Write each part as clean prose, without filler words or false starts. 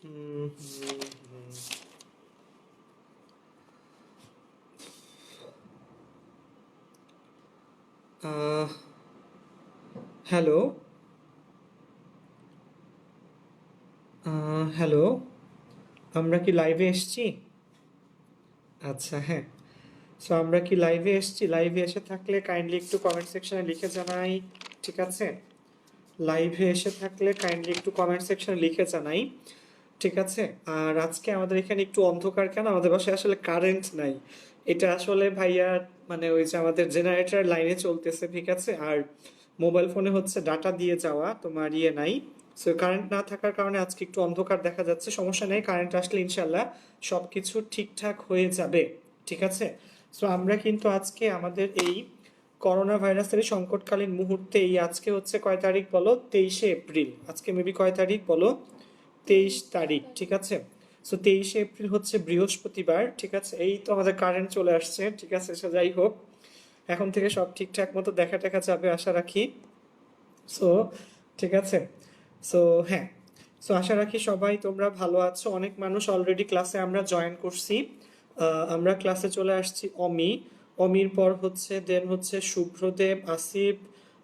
হুম, আহ, hello. Hello, আমরা কি লাইভে এসেছি? আচ্ছা, হ্যাঁ। সো আমরা কি লাইভে এসেছি? লাইভে এসে থাকলে কাইন্ডলি একটু কমেন্ট সেকশনে লিখে জানাই। ঠিক আছে, লাইভে এসে থাকলে কাইন্ডলি একটু কমেন্ট সেকশনে লিখে জানাই। ঠিক আছে। আর আজকে আমাদের এখানে একটু অন্ধকার, কেন আমাদের বাসায় আসলে কারেন্ট নাই। এটা আসলে ভাইয়া মানে ওই যে আমাদের জেনারেটর লাইনে চলতেছে, ঠিক আছে। আর মোবাইল ফোনে হচ্ছে ডাটা দিয়ে যাওয়া, তোমার ইয়ে নাই। সো কারেন্ট না থাকার কারণে আজকে একটু অন্ধকার দেখা যাচ্ছে, সমস্যা নেই, কারেন্ট আসলে ইনশাল্লাহ সবকিছু ঠিকঠাক হয়ে যাবে। ঠিক আছে। সো আমরা কিন্তু আজকে আমাদের এই করোনা ভাইরাসের এই সংকটকালীন মুহূর্তে এই আজকে হচ্ছে কয় তারিখ বলো? 23শে এপ্রিল। আজকে মেবি কয় তারিখ বলো? 23 তারিখ, ঠিক আছে। সো 23শে এপ্রিল হচ্ছে বৃহস্পতিবার, ঠিক আছে। এই তো আমাদের কারেন্ট চলে আসছে, ঠিক আছে। সো যাই হোক, এখন থেকে সব ঠিকঠাক মতো দেখা দেখা যাবে আশা রাখি। সো ঠিক আছে। সো হ্যাঁ, সো আশা রাখি সবাই তোমরা ভালো আছো। অনেক মানুষ অলরেডি ক্লাসে আমরা জয়েন করছি। আমরা ক্লাসে চলে আসছি। অমির পর হচ্ছে দেন হচ্ছে শুভ্রদেব, আসিফ,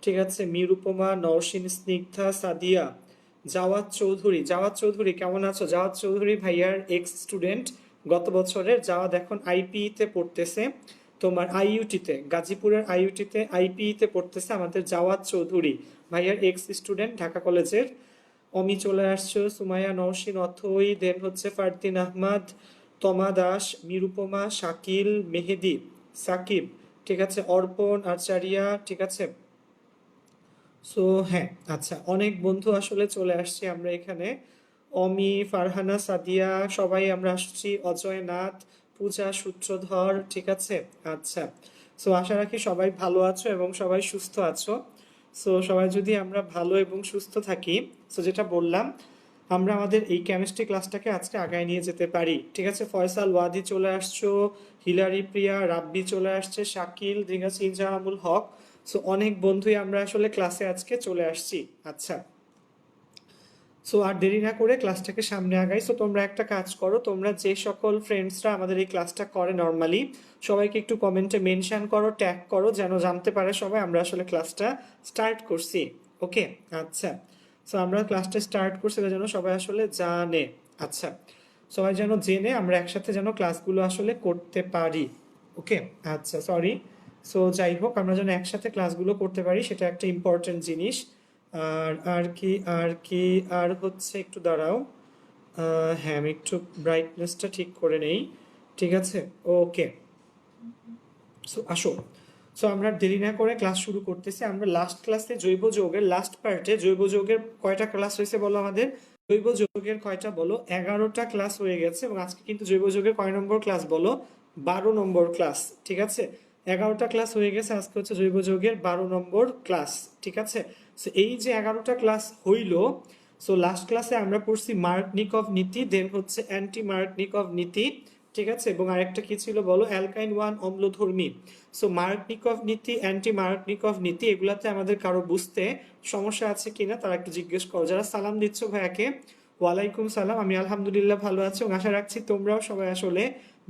ঠিক আছে, নিরুপমা, নওশিন, স্নিগ্ধা, সাদিয়া, জাওয়াদ চৌধুরী কেমন আছো? জাওয়াদ চৌধুরী ভাইয়ার এক্স স্টুডেন্ট, গত বছরের। জাওয়াদ এখন আইপিইতে পড়তেছে, তোমার আইইউটিতে, গাজীপুরের আইইউটিতে আইপিইতে পড়তেছে আমাদের জাওয়াদ চৌধুরী ভাইয়ার এক্স স্টুডেন্ট, ঢাকা কলেজের। অমি চলে আসছো, সুমাইয়া, নওশিন, অথই, দেন হচ্ছে ফারদিন আহমদ, তমা দাস, নিরুপমা, শাকিল, মেহেদি, সাকিব, ঠিক আছে, অর্পণ, আচারিয়া, ঠিক আছে। সো হ্যাঁ, আচ্ছা, অনেক বন্ধু আসলে চলে আসছি আমরা এখানে। অমি, ফারহানা, সাদিয়া, সবাই আমরা আসছি, অজয় নাথ, পূজা, সূত্রধর, ঠিক আছে। আচ্ছা, সো আশা রাখি সবাই ভালো আছো এবং সবাই সুস্থ আছো। সো সবাই যদি আমরা ভালো এবং সুস্থ থাকি, সো যেটা বললাম, আমরা আমাদের এই কেমিস্ট্রি ক্লাসটাকে আজকে আগায় নিয়ে যেতে পারি। ঠিক আছে। ফয়সাল, ওয়াদি চলে আসছো, হিলারি, প্রিয়া, রাব্বি চলে আসছে, শাকিল, ঠিক আছে, ইনজামামুল হক। সো অনেক বন্ধুই আমরা আসলে ক্লাসে আজকে চলে আসছি। আচ্ছা, সো আর দেরি না করে ক্লাসটাকে সামনে আগাই। সো তোমরা একটা কাজ করো, তোমরা যে সকল ফ্রেন্ডসরা আমাদের এই ক্লাসটা করে নর্মালি, সবাইকে একটু কমেন্টে মেনশন করো, ট্যাগ করো, যেন জানতে পারে সবাই আমরা আসলে ক্লাসটা স্টার্ট করছি। ওকে। আচ্ছা, সো আমরা ক্লাসটা স্টার্ট করছি, এটা যেন সবাই আসলে জানে। আচ্ছা, সবাই যেন জেনে আমরা একসাথে যেন ক্লাসগুলো আসলে করতে পারি। ওকে। আচ্ছা, সরি। সো যাই হোক, আমরা যেন একসাথে ক্লাসগুলো করতে পারি, সেটা একটা ইম্পর্টেন্ট জিনিস। আর কি আর হচ্ছে, একটু দাঁড়াও। হ্যাঁ, আমি একটু ব্রাইটনেসটা ঠিক করে নেই। ঠিক আছে। ওকে। সো আসো, সো আমরা দেরি না করে ক্লাস শুরু করতেছি। আমরা লাস্ট ক্লাসে জৈব যৌগের লাস্ট পার্টে, জৈব যৌগের কয়টা ক্লাস হয়েছে বলো আমাদের? জৈব যৌগের কয়টা বলো? 11টা ক্লাস হয়ে গেছে, এবং আজকে কিন্তু জৈব যৌগের কয় নম্বর ক্লাস বলো? 12 নম্বর ক্লাস, ঠিক আছে। 11টা ক্লাস হয়ে গেছে, আজকে হচ্ছে জৈব যৌগের 12 নম্বর ক্লাস, ঠিক আছে। সো এই যে 11টা ক্লাস হইলো, সো লাস্ট ক্লাসে আমরা পড়ছি মার্কনিকভ নীতি, দেন হচ্ছে অ্যান্টি মার্কনিকভ নীতি, ঠিক আছে। এবং আরেকটা কি ছিল বলো? অ্যালকাইন ওয়ান অম্লধর্মী। সো মার্কনিকভ নীতি, অ্যান্টি মার্কনিকভ নীতি, এগুলাতে আমাদের কারো বুঝতে সমস্যা আছে কিনা তারা একটু জিজ্ঞেস করো। যারা সালাম দিচ্ছ ভাইয়াকে, ওয়ালাইকুম সালাম। আমি আলহামদুলিল্লাহ ভালো আছি, এবং আশা রাখছি তোমরাও সবাই আসলে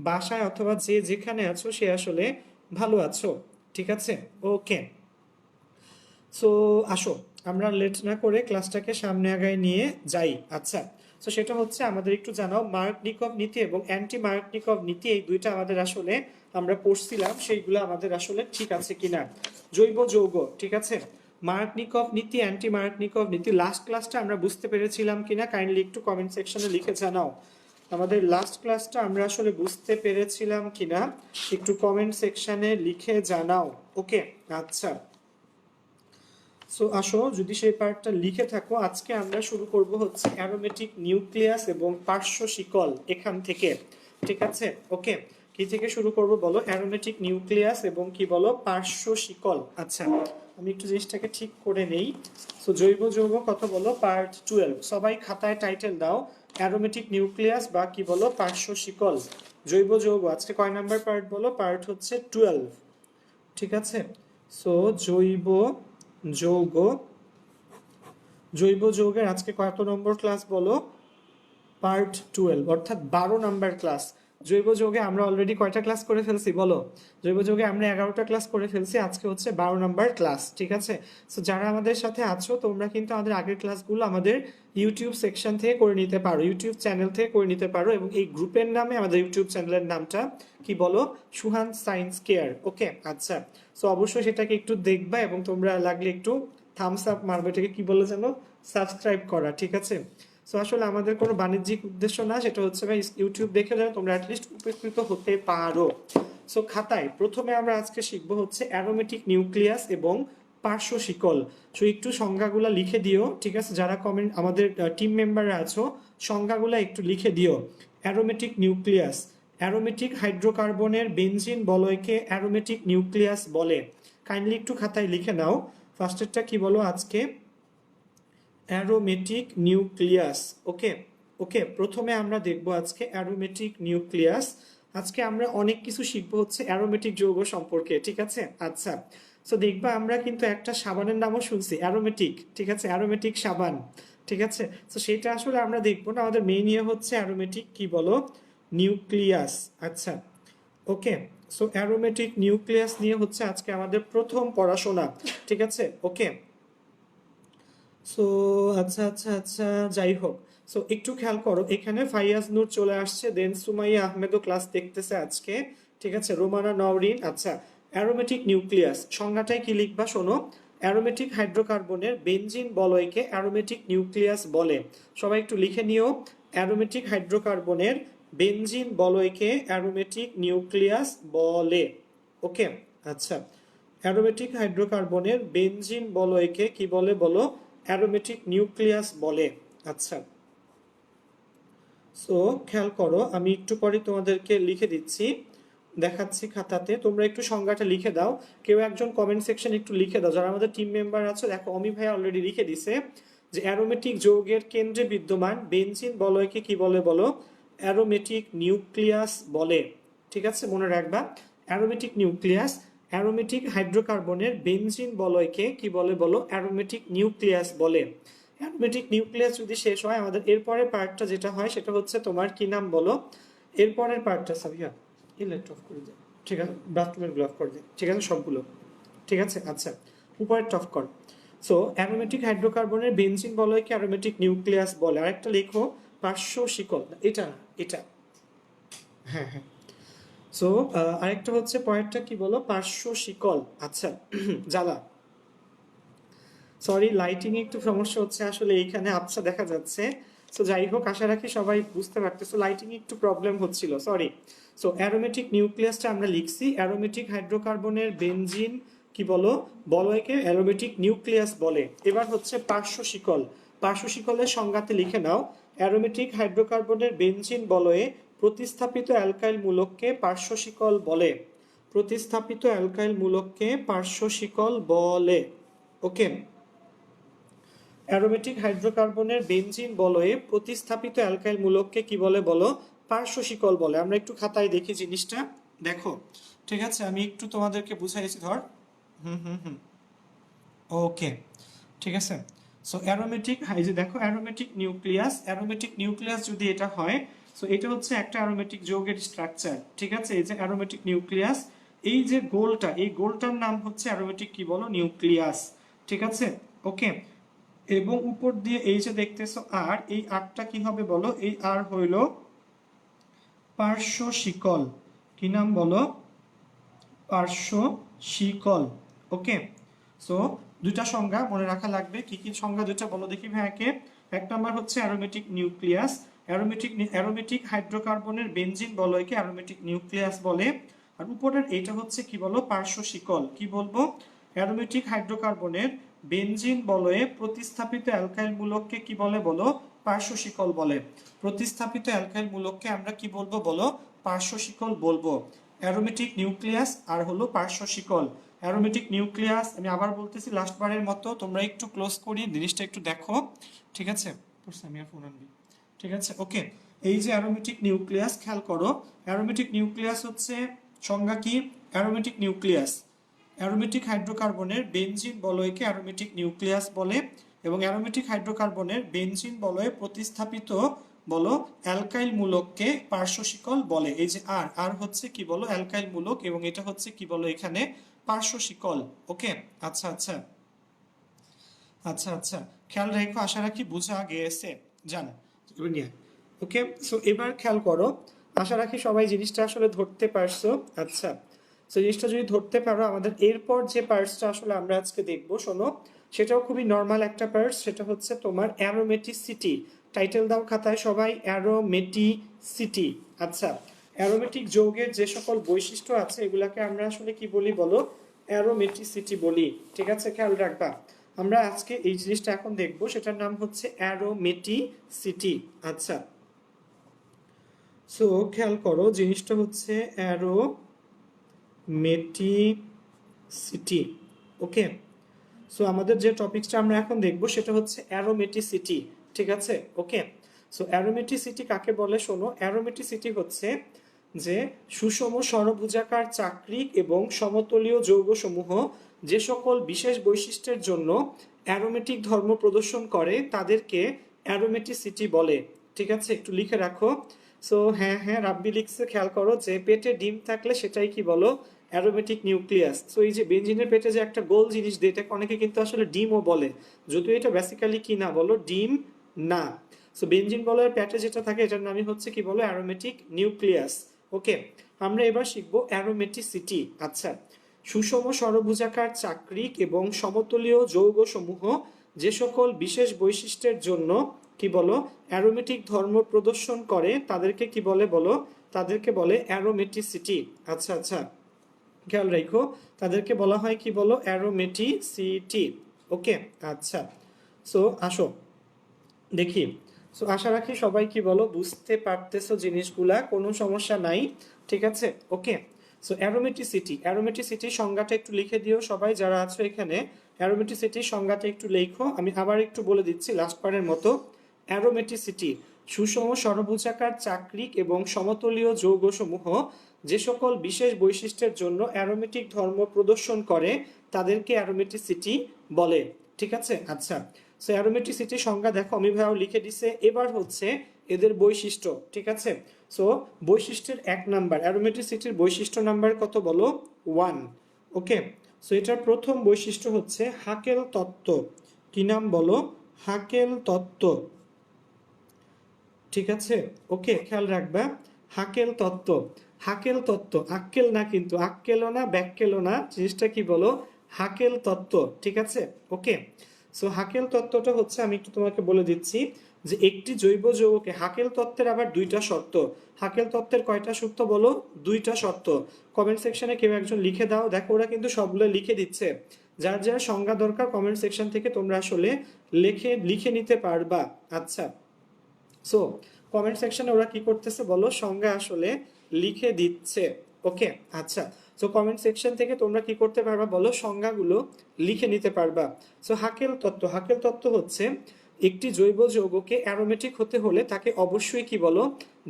বাসায় অথবা যে যেখানে আছো সে আসলে ভালো আছো। ঠিক আছে। ওকে। সো আসো, আমরা লেট না করে ক্লাসটাকে সামনে আগায় নিয়ে যাই। আচ্ছা, তো সেটা হচ্ছে আমাদের একটু জানাও, মার্কনিকভ নীতি এবং অ্যান্টি মার্কনিকভ নীতি, এই দুইটা আমাদের আসলে আমরা পড়ছিলাম, সেইগুলো আমাদের আসলে ঠিক আছে কিনা। জৈব যৌগ, ঠিক আছে, মার্কনিকভ নীতি, অ্যান্টি মার্কনিকভ নীতি, লাস্ট ক্লাসটা আমরা বুঝতে পেরেছিলাম কিনা কাইন্ডলি একটু কমেন্ট সেকশনে লিখে জানাও। আমাদের লাস্ট ক্লাসটা আমরা আসলে বুঝতে পেরেছিলাম কিনা একটু কমেন্ট সেকশনে লিখে জানাও। ওকে। আচ্ছা, সো আসো, যদি সেই পার্টটা লিখে থাকো, আজকে আমরা শুরু করব হচ্ছে অ্যারোমেটিক নিউক্লিয়াস এবং পার্শ্ব শিকল, এখান থেকে। ঠিক আছে। ওকে। কি থেকে শুরু করব বলো? অ্যারোমেটিক নিউক্লিয়াস এবং কি বলো? পার্শ্ব শিকল। আচ্ছা, আমি একটু জিনিসটাকে ঠিক করে নেই। সো জৈব যৌগ কত বলো? পার্ট 12। সবাই খাতায় টাইটেল দাও, অ্যারোমেটিক নিউক্লিয়াস বা কি বলো? পার্শ্ব শিকল। জৈব যৌগ আজকে কয় নাম্বার পার্ট বলো? পার্ট হচ্ছে 12। ঠিক আছে। সো যৌগ, জৈব যৌগের আজকে কত নম্বর ক্লাস বলো? পার্ট 12 অর্থাৎ 12 নাম্বার ক্লাস। জৈব যৌগে আমরা অলরেডি কয়টা ক্লাস করে ফেলছি বলো? জৈব যৌগে আমরা 11টা ক্লাস করে ফেলছি, আজকে হচ্ছে 12 নাম্বার ক্লাস, ঠিক আছে? সো যারা আমাদের সাথে আছো তোমরা কিন্তু আমাদের আগের ক্লাসগুলো আমাদের ইউটিউব সেকশন থেকে করে নিতে পারো, ইউটিউব চ্যানেল থেকে করে নিতে পারো, এবং এই গ্রুপের নামে আমাদের ইউটিউব চ্যানেলের নামটা কি বলো? সুহান সায়েন্স কেয়ার। ওকে, আচ্ছা। সো অবশ্যই সেটাকে একটু দেখবা এবং তোমরা লাগলে একটু থামস আপ মারবে, এটাকে কি বলে যেন, সাবস্ক্রাইব করা, ঠিক আছে? সো আসলে আমাদের কোনো বাণিজ্যিক উদ্দেশ্য না, সেটা হচ্ছে ভাই ইউটিউব দেখে যেন তোমরা অ্যাটলিস্ট উপকৃত হতে পারো। সো খাতায় প্রথমে আমরা আজকে শিখবো হচ্ছে অ্যারোমেটিক নিউক্লিয়াস এবং পার্শ্ব শিকল। সো একটু সংজ্ঞাগুলো লিখে দিও, ঠিক আছে? যারা কমেন্ট আমাদের টিম মেম্বাররা আছো সংজ্ঞাগুলো একটু লিখে দিও। অ্যারোমেটিক নিউক্লিয়াস, অ্যারোমেটিক হাইড্রোকার্বনের বেনজিন বলয়কে অ্যারোমেটিক নিউক্লিয়াস বলে। কাইন্ডলি একটু খাতায় লিখে নাও। ফার্স্টেরটা কি বলো আজকে? Aromatic nucleus. ওকে ওকে, প্রথমে আমরা দেখব আজকে অ্যারোমেটিক নিউক্লিয়াস। আজকে আমরা অনেক কিছু শিখবো হচ্ছে অ্যারোমেটিক যৌগ সম্পর্কে, ঠিক আছে? আচ্ছা, সো দেখবা আমরা কিন্তু একটা সাবানের নামও শুনছি অ্যারোমেটিক, ঠিক আছে? অ্যারোমেটিক সাবান, ঠিক আছে? তো সেটা আসলে আমরা দেখবো না, আমাদের মেইন ইয়ে হচ্ছে অ্যারোমেটিক কি বলো? নিউক্লিয়াস। আচ্ছা, ওকে। সো অ্যারোমেটিক নিউক্লিয়াস নিয়ে হচ্ছে আজকে আমাদের প্রথম পড়াশোনা, ঠিক আছে? ওকে, সো আচ্ছা আচ্ছা আচ্ছা, যাই হোক। সো একটু খেয়াল করো, এখানে ফাইয়াজ নূর চলে আসছে, দেন সুমাইয়া আহমেদও ক্লাস দেখতেছে আজকে, ঠিক আছে? রোমানা নওরিন। আচ্ছা, অ্যারোমেটিক নিউক্লিয়াস সংজ্ঞাটাই কি লিখবা শোনো। অ্যারোমেটিক হাইড্রোকার্বনের বেনজিন বলয়কে অ্যারোমেটিক নিউক্লিয়াস বলে। সবাই একটু লিখে নিও, অ্যারোমেটিক হাইড্রোকার্বনের বেনজিন বলয়কে অ্যারোমেটিক নিউক্লিয়াস বলে। ওকে, আচ্ছা। অ্যারোমেটিক হাইড্রোকার্বনের বেনজিন বলয়কে কি বলে বলো? অ্যারোমেটিক নিউক্লিয়াস বলে। আচ্ছা, সো খেয়াল করো, আমি একটু পরে তোমাদেরকে লিখে দিচ্ছি, দেখাচ্ছি খাতাতে, তোমরা একটু সংজ্ঞাটা লিখে দাও। কেউ একজন কমেন্ট সেকশন একটু লিখে দাও, যারা আমাদের টিম মেম্বার আছে। দেখো অমি ভাই অলরেডি লিখে দিছে যে অ্যারোমেটিক যৌগের কেন্দ্রে বিদ্যমান বেনজিন বলয়কে কি বলে বলো? অ্যারোমেটিক নিউক্লিয়াস বলে, ঠিক আছে? মনে রাখবা, অ্যারোমেটিক নিউক্লিয়াস। অ্যারোমেটিক হাইড্রোকার্বনের বেনজিন বলয়কে কি বলে বলো? অ্যারোমেটিক নিউক্লিয়াস বলে। অ্যারোমেটিক নিউক্লিয়াস যদি শেষ হয়, আমাদের এরপরের পার্টটা যেটা হয় সেটা হচ্ছে তোমার কি নাম বলো? এরপরের পার্টটা সাবিয়া লাইট অফ করে দে, ঠিক আছে? বাথরুমের গ্লাভ করে দে, ঠিক আছে? সবগুলো ঠিক আছে? আচ্ছা, উপরের টফ কর। সো অ্যারোমেটিক হাইড্রোকার্বনের বেনজিন বলয়কে অ্যারোমেটিক নিউক্লিয়াস বলে। আরেকটা লেখো, পার্শ্ব শিকল। এটা না, এটা, হ্যাঁ হ্যাঁ। সো আরেকটা হচ্ছে পরেরটা কি বলো? পার্শ্ব শিকল। আচ্ছা, জ্বালা, সরি লাইটিং একটু সমস্যা হচ্ছে আসলে, এইখানে আবছা দেখা যাচ্ছে। সো যাই হোক, আশা রাখি সবাই বুঝতে পারতেছো, লাইটিং একটু প্রবলেম হচ্ছিল, সরি। সো অ্যারোমেটিক নিউক্লিয়াসটা আমরা লিখছি, অ্যারোমেটিক হাইড্রোকার্বনের বেনজিন কি বলো? বলয়কে অ্যারোমেটিক নিউক্লিয়াস বলে। এবার হচ্ছে পার্শ্ব শিকল। পার্শ্ব শিকলের সংজ্ঞাতে লিখে নাও, অ্যারোমেটিক হাইড্রোকার্বনের বেনজিন বলয়ে প্রতিস্থাপিত অ্যালকাইল মূলককে পার্শ্ব শিকল বলে। প্রতিস্থাপিত অ্যালকাইল মূলককে পার্শ্ব শিকল বলে। ওকে, অ্যারোমেটিক হাইড্রোকার্বনের বেনজিন বলয়ে প্রতিস্থাপিত অ্যালকাইল মূলককে কি বলে বলো? পার্শ্ব শিকল বলে। আমরা একটু খাতায় দেখি জিনিসটা, দেখো, ঠিক আছে? আমি একটু তোমাদেরকে বুঝাইছি, ধর। ওকে, ঠিক আছে। সো অ্যারোমেটিক এই যে দেখো, অ্যারোমেটিক নিউক্লিয়াস, অ্যারোমেটিক নিউক্লিয়াস যদি এটা হয়, সো এটা হচ্ছে একটা অ্যারোমেটিক যৌগের স্ট্রাকচার, ঠিক আছে? এই যে অ্যারোমেটিক নিউক্লিয়াস, এই যে গোলটা, এই গোলটার নাম হচ্ছে অ্যারোমেটিক কি বলো? নিউক্লিয়াস, ঠিক আছে? ওকে, এবং উপর দিয়ে এই যে দেখতেছো আর, এই আরটা কি হবে বলো? এই আর হইল পার্শ্ব শিকল। কি নাম বলো? পার্শ্ব শিকল। ওকে, সো দুইটা সংজ্ঞা মনে রাখা লাগবে। কি কি সংজ্ঞা দুইটা বলো দেখি ভাইয়াকে। এক নাম্বার হচ্ছে অ্যারোমেটিক নিউক্লিয়াস, অ্যারোমেটিক হাইড্রোকার্বনের বেনজিন বলয়কে অ্যারোমেটিক নিউক্লিয়াস বলে। আর উপরের এইটা হচ্ছে কি বলো? পার্শ্ব শিকল। কি বলবো? অ্যারোমেটিক হাইড্রোকার্বনের বেনজিন বলয়ে প্রতিস্থাপিত অ্যালকাইল মূলককে কি বলে বলো? পার্শ্ব শিকল বলে। প্রতিস্থাপিত অ্যালকাইল মূলককে আমরা কি বলবো বলো? পার্শ্ব শিকল বলবো। অ্যারোমেটিক নিউক্লিয়াস আর হলো পার্শ্ব শিকল। অ্যারোমেটিক নিউক্লিয়াস, আমি আবার বলতেছি লাস্ট বারের মতো, তোমরা একটু ক্লোজ করি জিনিসটা একটু দেখো, ঠিক আছে? আমি আর ফোন আনবি, ঠিক আছে? ওকে, এই যে অ্যারোমেটিক নিউক্লিয়াস, খেয়াল করো, অ্যারোমেটিক নিউক্লিয়াস হচ্ছে সংজ্ঞা কি? অ্যারোমেটিক নিউক্লিয়াস, অ্যারোমেটিক হাইড্রোকার্বনের বেনজিন বলয়কে অ্যারোমেটিক নিউক্লিয়াস বলে, এবং অ্যারোমেটিক হাইড্রোকার্বনের বেনজিন বলয়ে প্রতিস্থাপিত বলো অ্যালকাইল মূলককে পার্শ্ব শিকল বলে। এই যে আর আর হচ্ছে কি বলো অ্যালকাইল মূলক, এবং এটা হচ্ছে কি বলো এখানে পার্শ্ব শিকল। ওকে, আচ্ছা আচ্ছা আচ্ছা আচ্ছা, খেয়াল রেখো, আশা রাখি বুঝা গিয়েছে। জান নিয়ে ওকে। সো এবার খেয়াল করো, আশা রাখি সবাই জিনিসটা আসলে ধরতে পারছো। আচ্ছা, সো জিনিসটা যদি ধরতে পারো, আমাদের এরপর যে পার্টসটা আসলে আমরা আজকে দেখবো, শোনো, সেটাও খুবই নর্মাল একটা পার্টস, সেটা হচ্ছে তোমার অ্যারোমেটিসিটি। টাইটেল দাও খাতায় সবাই, অ্যারোমেটিসিটি। আচ্ছা, অ্যারোমেটিক যৌগের যে সকল বৈশিষ্ট্য আছে এগুলাকে আমরা আসলে কি বলি বলো, অ্যারোমেটিসিটি বলি। ঠিক আছে, খেয়াল রাখবা। আমরা আজকে এই জিনিসটা এখন দেখবো, সেটার নাম হচ্ছে অ্যারোমেটিসিটি। আচ্ছা, সো খেয়াল করো, জিনিসটা হচ্ছে অ্যারোমেটিসিটি। ওকে, সো আমাদের যে টপিকসটা আমরা এখন দেখবো সেটা হচ্ছে অ্যারোমেটিসিটি। ঠিক আছে, ওকে। সো অ্যারোমেটিসিটি কাকে বলে শোনো, অ্যারোমেটিসিটি হচ্ছে যে সুষম ষড়ভুজাকার চাকরিক এবং সমতলীয় যৌগসমূহ যে সকল বিশেষ বৈশিষ্ট্যের জন্য অ্যারোমেটিক ধর্ম প্রদর্শন করে তাদেরকে অ্যারোমেটিসিটি বলে। ঠিক আছে, একটু লিখে রাখো। সো হ্যাঁ হ্যাঁ, রাব্বি লিখছে, খেয়াল করো, যে পেটে ডিম থাকলে সেটাই কি বলো, অ্যারোমেটিক নিউক্লিয়াস। সো এই যে বেঞ্জিনের পেটে যে একটা গোল জিনিস দেয়, এটাকে অনেকে কিন্তু আসলে ডিমও বলে, যদিও এটা বেসিক্যালি কি না বলো, ডিম না। সো বেঞ্জিন বলয়ের পেটে যেটা থাকে এটার নামই হচ্ছে কি বলো, অ্যারোমেটিক নিউক্লিয়াস। ওকে, আমরা এবার শিখবো অ্যারোমেটিসিটি। আচ্ছা, সুষম ষড়ভুজাকার চাকরিক এবং সমতলীয় যৌগসমূহ যে সকল বিশেষ বৈশিষ্ট্যের জন্য কি বলো অ্যারোমেটিক ধর্ম প্রদর্শন করে তাদেরকে কি বলে বলো, তাদেরকে বলে অ্যারোমেটিসিটি। আচ্ছা আচ্ছা, খেয়াল রাখো, তাদেরকে বলা হয় কি বলো, অ্যারোমেটিসিটি। ওকে, আচ্ছা, সো আসো দেখি। সো আশা রাখি সবাই কি বলো বুঝতে পারতেছো জিনিসগুলা, কোনো সমস্যা নাই। ঠিক আছে, ওকে। সো অ্যারোমেটিসিটি, অ্যারোমেটিসিটির সংজ্ঞাটা একটু লিখে দিও সবাই যারা আছো এখানে। অ্যারোমেটিসিটির সংজ্ঞাটা একটু লেখো, আমি আবার একটু বলে দিচ্ছি লাস্ট বারের মতো। অ্যারোমেটিসিটি সুষম ষড়ভুজাকার চাকরিক এবং সমতলীয় যৌগসমূহ যে সকল বিশেষ বৈশিষ্ট্যের জন্য অ্যারোমেটিক ধর্ম প্রদর্শন করে তাদেরকে অ্যারোমেটিসিটি বলে। ঠিক আছে, আচ্ছা। সো অ্যারোমেটিসিটির সংজ্ঞা দেখো, আমি ভাইও লিখে দিছে। এবার হচ্ছে এদের বৈশিষ্ট্য। ঠিক আছে, সো বৈশিষ্ট্যের 1 নাম্বার, অ্যারোমেটিসিটির বৈশিষ্ট্য নাম্বার কত বলো, 1। ওকে, সো এটার প্রথম বৈশিষ্ট্য হচ্ছে হাকেল তত্ত্ব। কি নাম বলো, হাকেল তত্ত্ব। ঠিক আছে, ওকে, খেয়াল রাখবা, হাকেল তত্ত্ব। হাকেল তত্ত্ব, আক্কেল না কিন্তু, আক্কেলও না ব্যাক্কেলও না, জিনিসটা কি বলো, হাকেল তত্ত্ব। ঠিক আছে, ওকে। সো হাকেল তত্ত্বটা হচ্ছে, আমি একটু তোমাকে বলে দিচ্ছি, যে একটি জৈব যৌগকে, হাকেল তত্ত্বের আবার 2টা শর্ত। হাকেল তত্ত্বের কয়টা শর্ত বলো, 2টা শর্ত। কমেন্ট সেকশনে কেউ একজন লিখে দাও, দেখো ওরা কিন্তু সবগুলো লিখে দিচ্ছে। যার যার সংজ্ঞা দরকার কমেন্ট সেকশন থেকে তোমরা আসলে লিখে নিতে পারবা। আচ্ছা, সো কমেন্ট সেকশনে ওরা কি করতেছে বলো, সংজ্ঞা আসলে লিখে দিচ্ছে। ওকে, আচ্ছা। সো কমেন্ট সেকশন থেকে তোমরা কি করতে পারবা বলো, সংজ্ঞাগুলো লিখে নিতে পারবা। সো হাকেল তত্ত্ব, হাকেল তত্ত্ব হচ্ছে একটি জৈব যৌগকে অ্যারোমেটিক হতে হলে তাকে অবশ্যই কি বলো,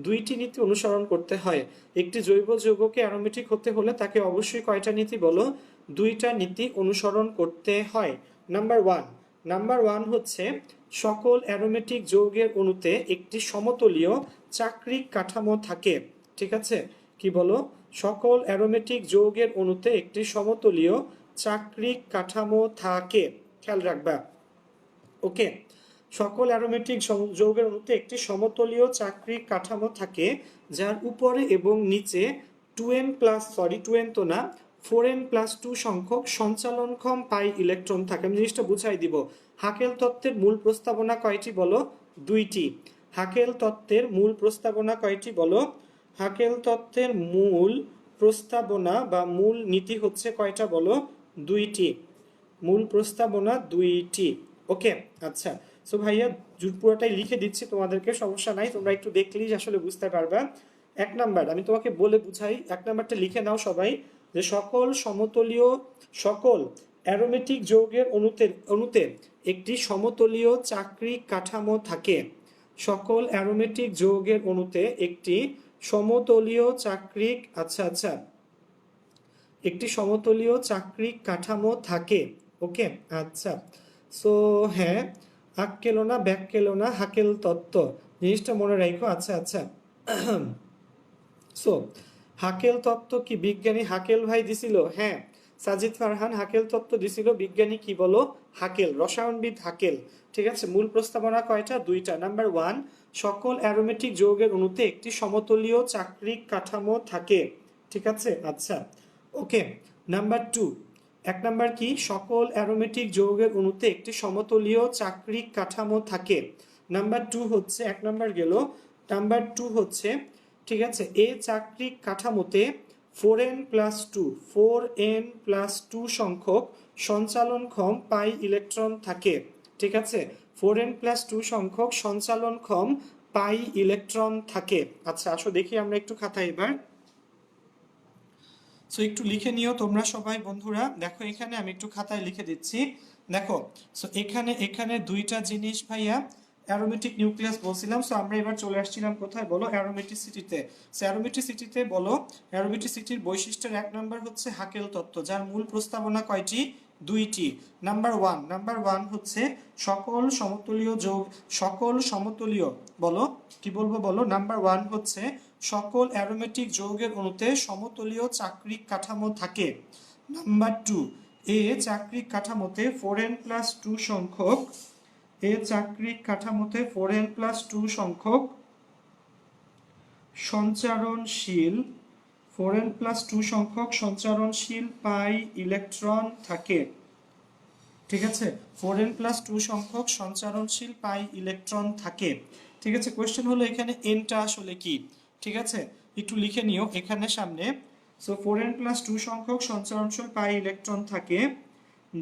2টি নীতি অনুসরণ করতে হয়। একটি জৈব যৌগকে অ্যারোমেটিক হতে হলে তাকে অবশ্যই কয়টা নীতি বলো, 2টা নীতি অনুসরণ করতে হয়। নাম্বার 1, নাম্বার 1 হচ্ছে সকল অ্যারোমেটিক যৌগের অণুতে একটি সমতলীয় চাকরিক কাঠামো থাকে। ঠিক আছে, কি বলো, সকল অ্যারোমেটিক যৌগের অণুতে একটি সমতলীয় চাকরিক কাঠামো থাকে, খেয়াল রাখবা। ওকে, সকল অ্যারোমেটিক যৌগের অণুতে একটি সমতলীয় চাকরিক কাঠামো থাকে যার উপরে এবং নিচে 2n তো না, 4n+2 সংখ্যক সঞ্চালনক্ষম পাই ইলেকট্রন থাকে। আমি জিনিসটা বুঝাই দিব। হাকেল তত্ত্বের মূল প্রস্তাবনা কয়টি বলো, 2টি। হাকেল তত্ত্বের মূল প্রস্তাবনা কয়টি বলো, হাকেল তত্ত্বের মূল প্রস্তাবনা বা মূল নীতি হচ্ছে কয়টা বলো, 2টি। মূল প্রস্তাবনা 2টি। ওকে, আচ্ছা। সো ভাইয়া পুরোটাই লিখে দিচ্ছি তোমাদেরকে, সমস্যা নাই, তোমরা একটু দেখলেই আসলে বুঝতে পারবা। 1 নাম্বার আমি তোমাকে বলে বুঝাই, 1 নাম্বারটা লিখে নাও সবাই, যে সকল অ্যারোমেটিক যৌগের অণুতে একটি সমতলীয় চাকরিক কাঠামো থাকে। সকল অ্যারোমেটিক যৌগের অণুতে একটি সমতলীয় চাকরিক, আচ্ছা আচ্ছা, একটি সমতলীয় চাকরিক কাঠামো থাকে। ওকে, আচ্ছা। সো হ্যাঁ, আক্কেলো না ব্যাক্কেলো না, হাকেল তত্ত্ব। জিনিসটা মনে রাখো। আচ্ছা আচ্ছা। সো হাকেল তত্ত্ব কি বিজ্ঞানী হাকেল ভাই দিছিল? হ্যাঁ, সাজিদ ফারহান হাকেল তত্ত্ব দিছিল। বিজ্ঞানী কি বলো? হাকেল, রসায়নবিদ হাকেল। ঠিক আছে, মূল প্রস্তাবনা কয়টা? দুইটা। নাম্বার ওয়ান, সকল অ্যারোমেটিক যৌগের অণুতে একটি সমতলীয় চাক্রিক কাঠামো থাকে। ঠিক আছে, আচ্ছা ওকে। নাম্বার টু, এক নাম্বার কি? সকল অ্যারোমেটিক যৌগের অণুতে একটি সমতলীয় চাক্রিক কাঠামো থাকে। নাম্বার টু হচ্ছে, এক নাম্বার গেল। নাম্বার টু হচ্ছে, ঠিক আছে, এ চাক্রিক কাঠামোতে 4n+2 4n+2 সংখ্যক সঞ্চালনক্ষম পাই ইলেকট্রন থাকে। ঠিক আছে, 4n+2 সংখ্যক সঞ্চালনক্ষম পাই ইলেকট্রন থাকে। আচ্ছা আসো দেখি আমরা একটু খাতায় এবার। সো একটু লিখে নিও তোমরা সবাই বন্ধুরা। দেখো এখানে আমি একটু খাতায় লিখে দিচ্ছি। দেখো, সো এখানে এখানে দুইটা জিনিস ভাইয়া, অ্যারোমেটিক নিউক্লিয়াস বলছিলাম। সো আমরা এবার চলে আসছিলাম কোথায় বলো? অ্যারোমেটিসিটিতে। সো অ্যারোমেটিসিটিতে বলো, অ্যারোমেটিসিটির বৈশিষ্ট্যের এক নাম্বার হচ্ছে হাকেল তত্ত্ব, যার মূল প্রস্তাবনা কয়টি? দুইটি। নাম্বার ওয়ান হচ্ছে সকল সমতলীয় যোগ, সকল সমতলীয়, বলো কি বলবো বলো? নাম্বার ওয়ান হচ্ছে সকল অ্যারোমেটিক যৌগের অণুতে সমতলীয় চাক্রিক কাঠামো থাকে। নাম্বার টু, এ চাক্রিক কাঠামোতে 4n+2 সংখ্যক, এ চাক্রিক কাঠামোতে 4n+2 সংখ্যক সঞ্চারণশীল, 4n+2 সংখ্যক সঞ্চারণশীল পাই ইলেকট্রন থাকে। ঠিক আছে, 4n+2 সংখ্যক সঞ্চারণশীল পাই ইলেকট্রন থাকে। ঠিক আছে, কোয়েশ্চেন হলো এখানে এনটা আসলে কি? ঠিক আছে, একটু লিখে নিও এখানে সামনে। সো 4n+2 সংখ্যক সঞ্চারণশীল পাই ইলেকট্রন থাকে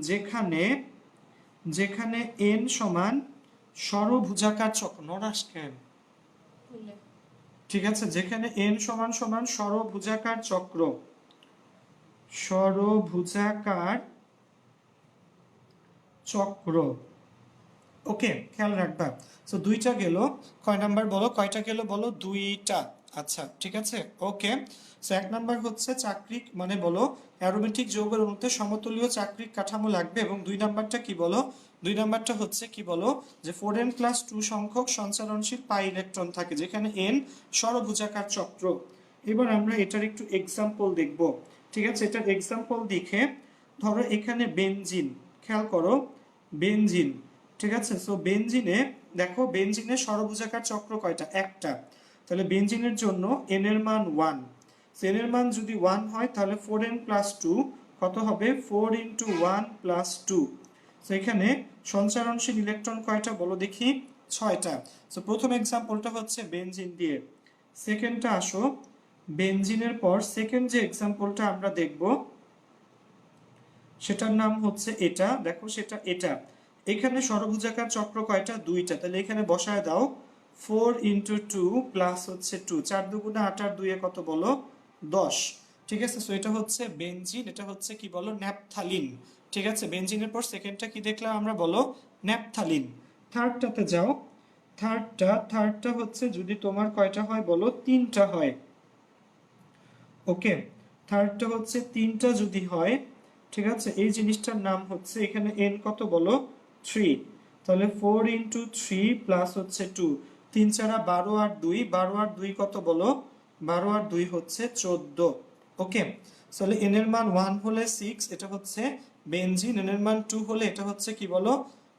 যেখানে, যেখানে এন সমান ষড়ভুজাকার চক্র। নরাস্কেন, ঠিক আছে, যেখানে এন সমান সমান ষড়ভুজাকার চক্র, ষড়ভুজাকার চক্র। ওকে, খেয়াল রাখবা। সো দুইটা গেল, কয় নাম্বার বলো? কয়টা গেল বলো? দুইটা। আচ্ছা ঠিক আছে, ওকে। সো এক নাম্বার হচ্ছে চাক্রিক, মানে বলো অ্যারোমেটিক যৌগের অণুতে সমতলীয় চাক্রিক কাঠামো লাগবে। এবং দুই নাম্বারটা কি বলো? দুই নাম্বারটা হচ্ছে কি বলো? যে 4n+2 সংখ্যক সঞ্চারণশীল পাই ইলেকট্রন থাকে যেখানে এন ষড়ভুজাকার চক্র। এবার আমরা এটার একটু এক্সাম্পল দেখব। ঠিক আছে, এটার এক্সাম্পল দেখে, ধরো এখানে বেনজিন, খেয়াল করো বেনজিন। ঠিক আছে, সো বেনজিনে দেখো, বেনজিনের ষড়ভুজাকার চক্র কয়টা? একটা। তাহলে বেনজিনের জন্য এন এর মান 1। এন এর মান যদি 1 হয় তাহলে 4n+2 কত হবে? 4 × 1 + 2। সো এখানে সঞ্চারণশীল ইলেকট্রন কয়টা বলো দেখি? 6টা। সো প্রথম এক্সাম্পলটা হচ্ছে বেনজিন দিয়ে। সেকেন্ডটা আসো, বেনজিনের পর সেকেন্ড যে এক্সাম্পলটা আমরা দেখব সেটার নাম হচ্ছে এটা। দেখো সেটা এটা। এখানে ষড়ভুজাকার চক্র কয়টা? দুইটা। তাহলে এখানে বসায় দাও 4 × 2 প্লাস হচ্ছে 2, 4 দুগুণে 8 আর 2 কত বলো? 10। ঠিক আছে, সো এটা হচ্ছে বেনজিন, এটা হচ্ছে কি বলো? ন্যাপথালিন। ঠিক আছে, বেনজিনের পর সেকেন্ডটা কি দেখলাম আমরা বলো? ন্যাপথালিন। থার্ডটাতে যাও। থার্ডটা হচ্ছে যদি তোমার কয়টা হয় বলো? তিনটা হয়। ওকে, থার্ডটা হচ্ছে তিনটা যদি হয়, ঠিক আছে, এই জিনিসটার নাম হচ্ছে, এখানে এন কত বলো? 3। তাহলে 4 × 3 প্লাস হচ্ছে 2, 3 4 12 আর 2, 12 আর 2 কত বলো? 12 আর 2 হচ্ছে 14। ওকে, তাহলে এন এর মান 1 হলে 6, এটা হচ্ছে বেনজিন। এন এর মান 2 হলে এটা হচ্ছে কি বলো?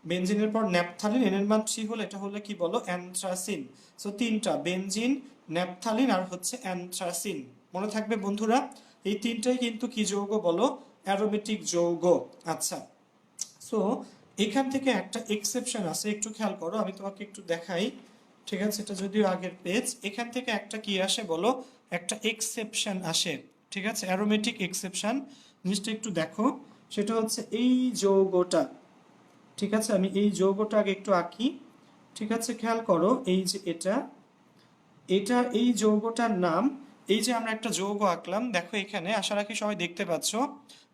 বেনজিনের পর ন্যাপথালিন। এন এর মান 3 হলে এটা হলে কি বলো? অ্যানথ্রাসিন। সো তিনটা, বেনজিন, ন্যাপথালিন আর হচ্ছে অ্যানথ্রাসিন। মনে থাকবে বন্ধুরা, এই তিনটাই কিন্তু কি যৌগ বলো? অ্যারোমেটিক যৌগ। আচ্ছা, সো এখান থেকে একটা এক্সেপশন আছে, একটু খেয়াল করো, আমি তোমাকে একটু দেখাই। ঠিক আছে, এটা যদিও আগের পেজ। এখান থেকে একটা কি আসে বলো? একটা এক্সেপশন আসে। ঠিক আছে, অ্যারোমেটিক এক্সেপশন, জিনিসটা একটু দেখো। সেটা হচ্ছে এই যৌগটা। ঠিক আছে, আমি এই যৌগটা আগে একটু আঁকি। ঠিক আছে, খেয়াল করো, এই যে এটা, এটা এই যৌগটার নাম। এই যে আমরা একটা যৌগ আঁকলাম, দেখো এখানে, আশা রাখি সবাই দেখতে পাচ্ছ।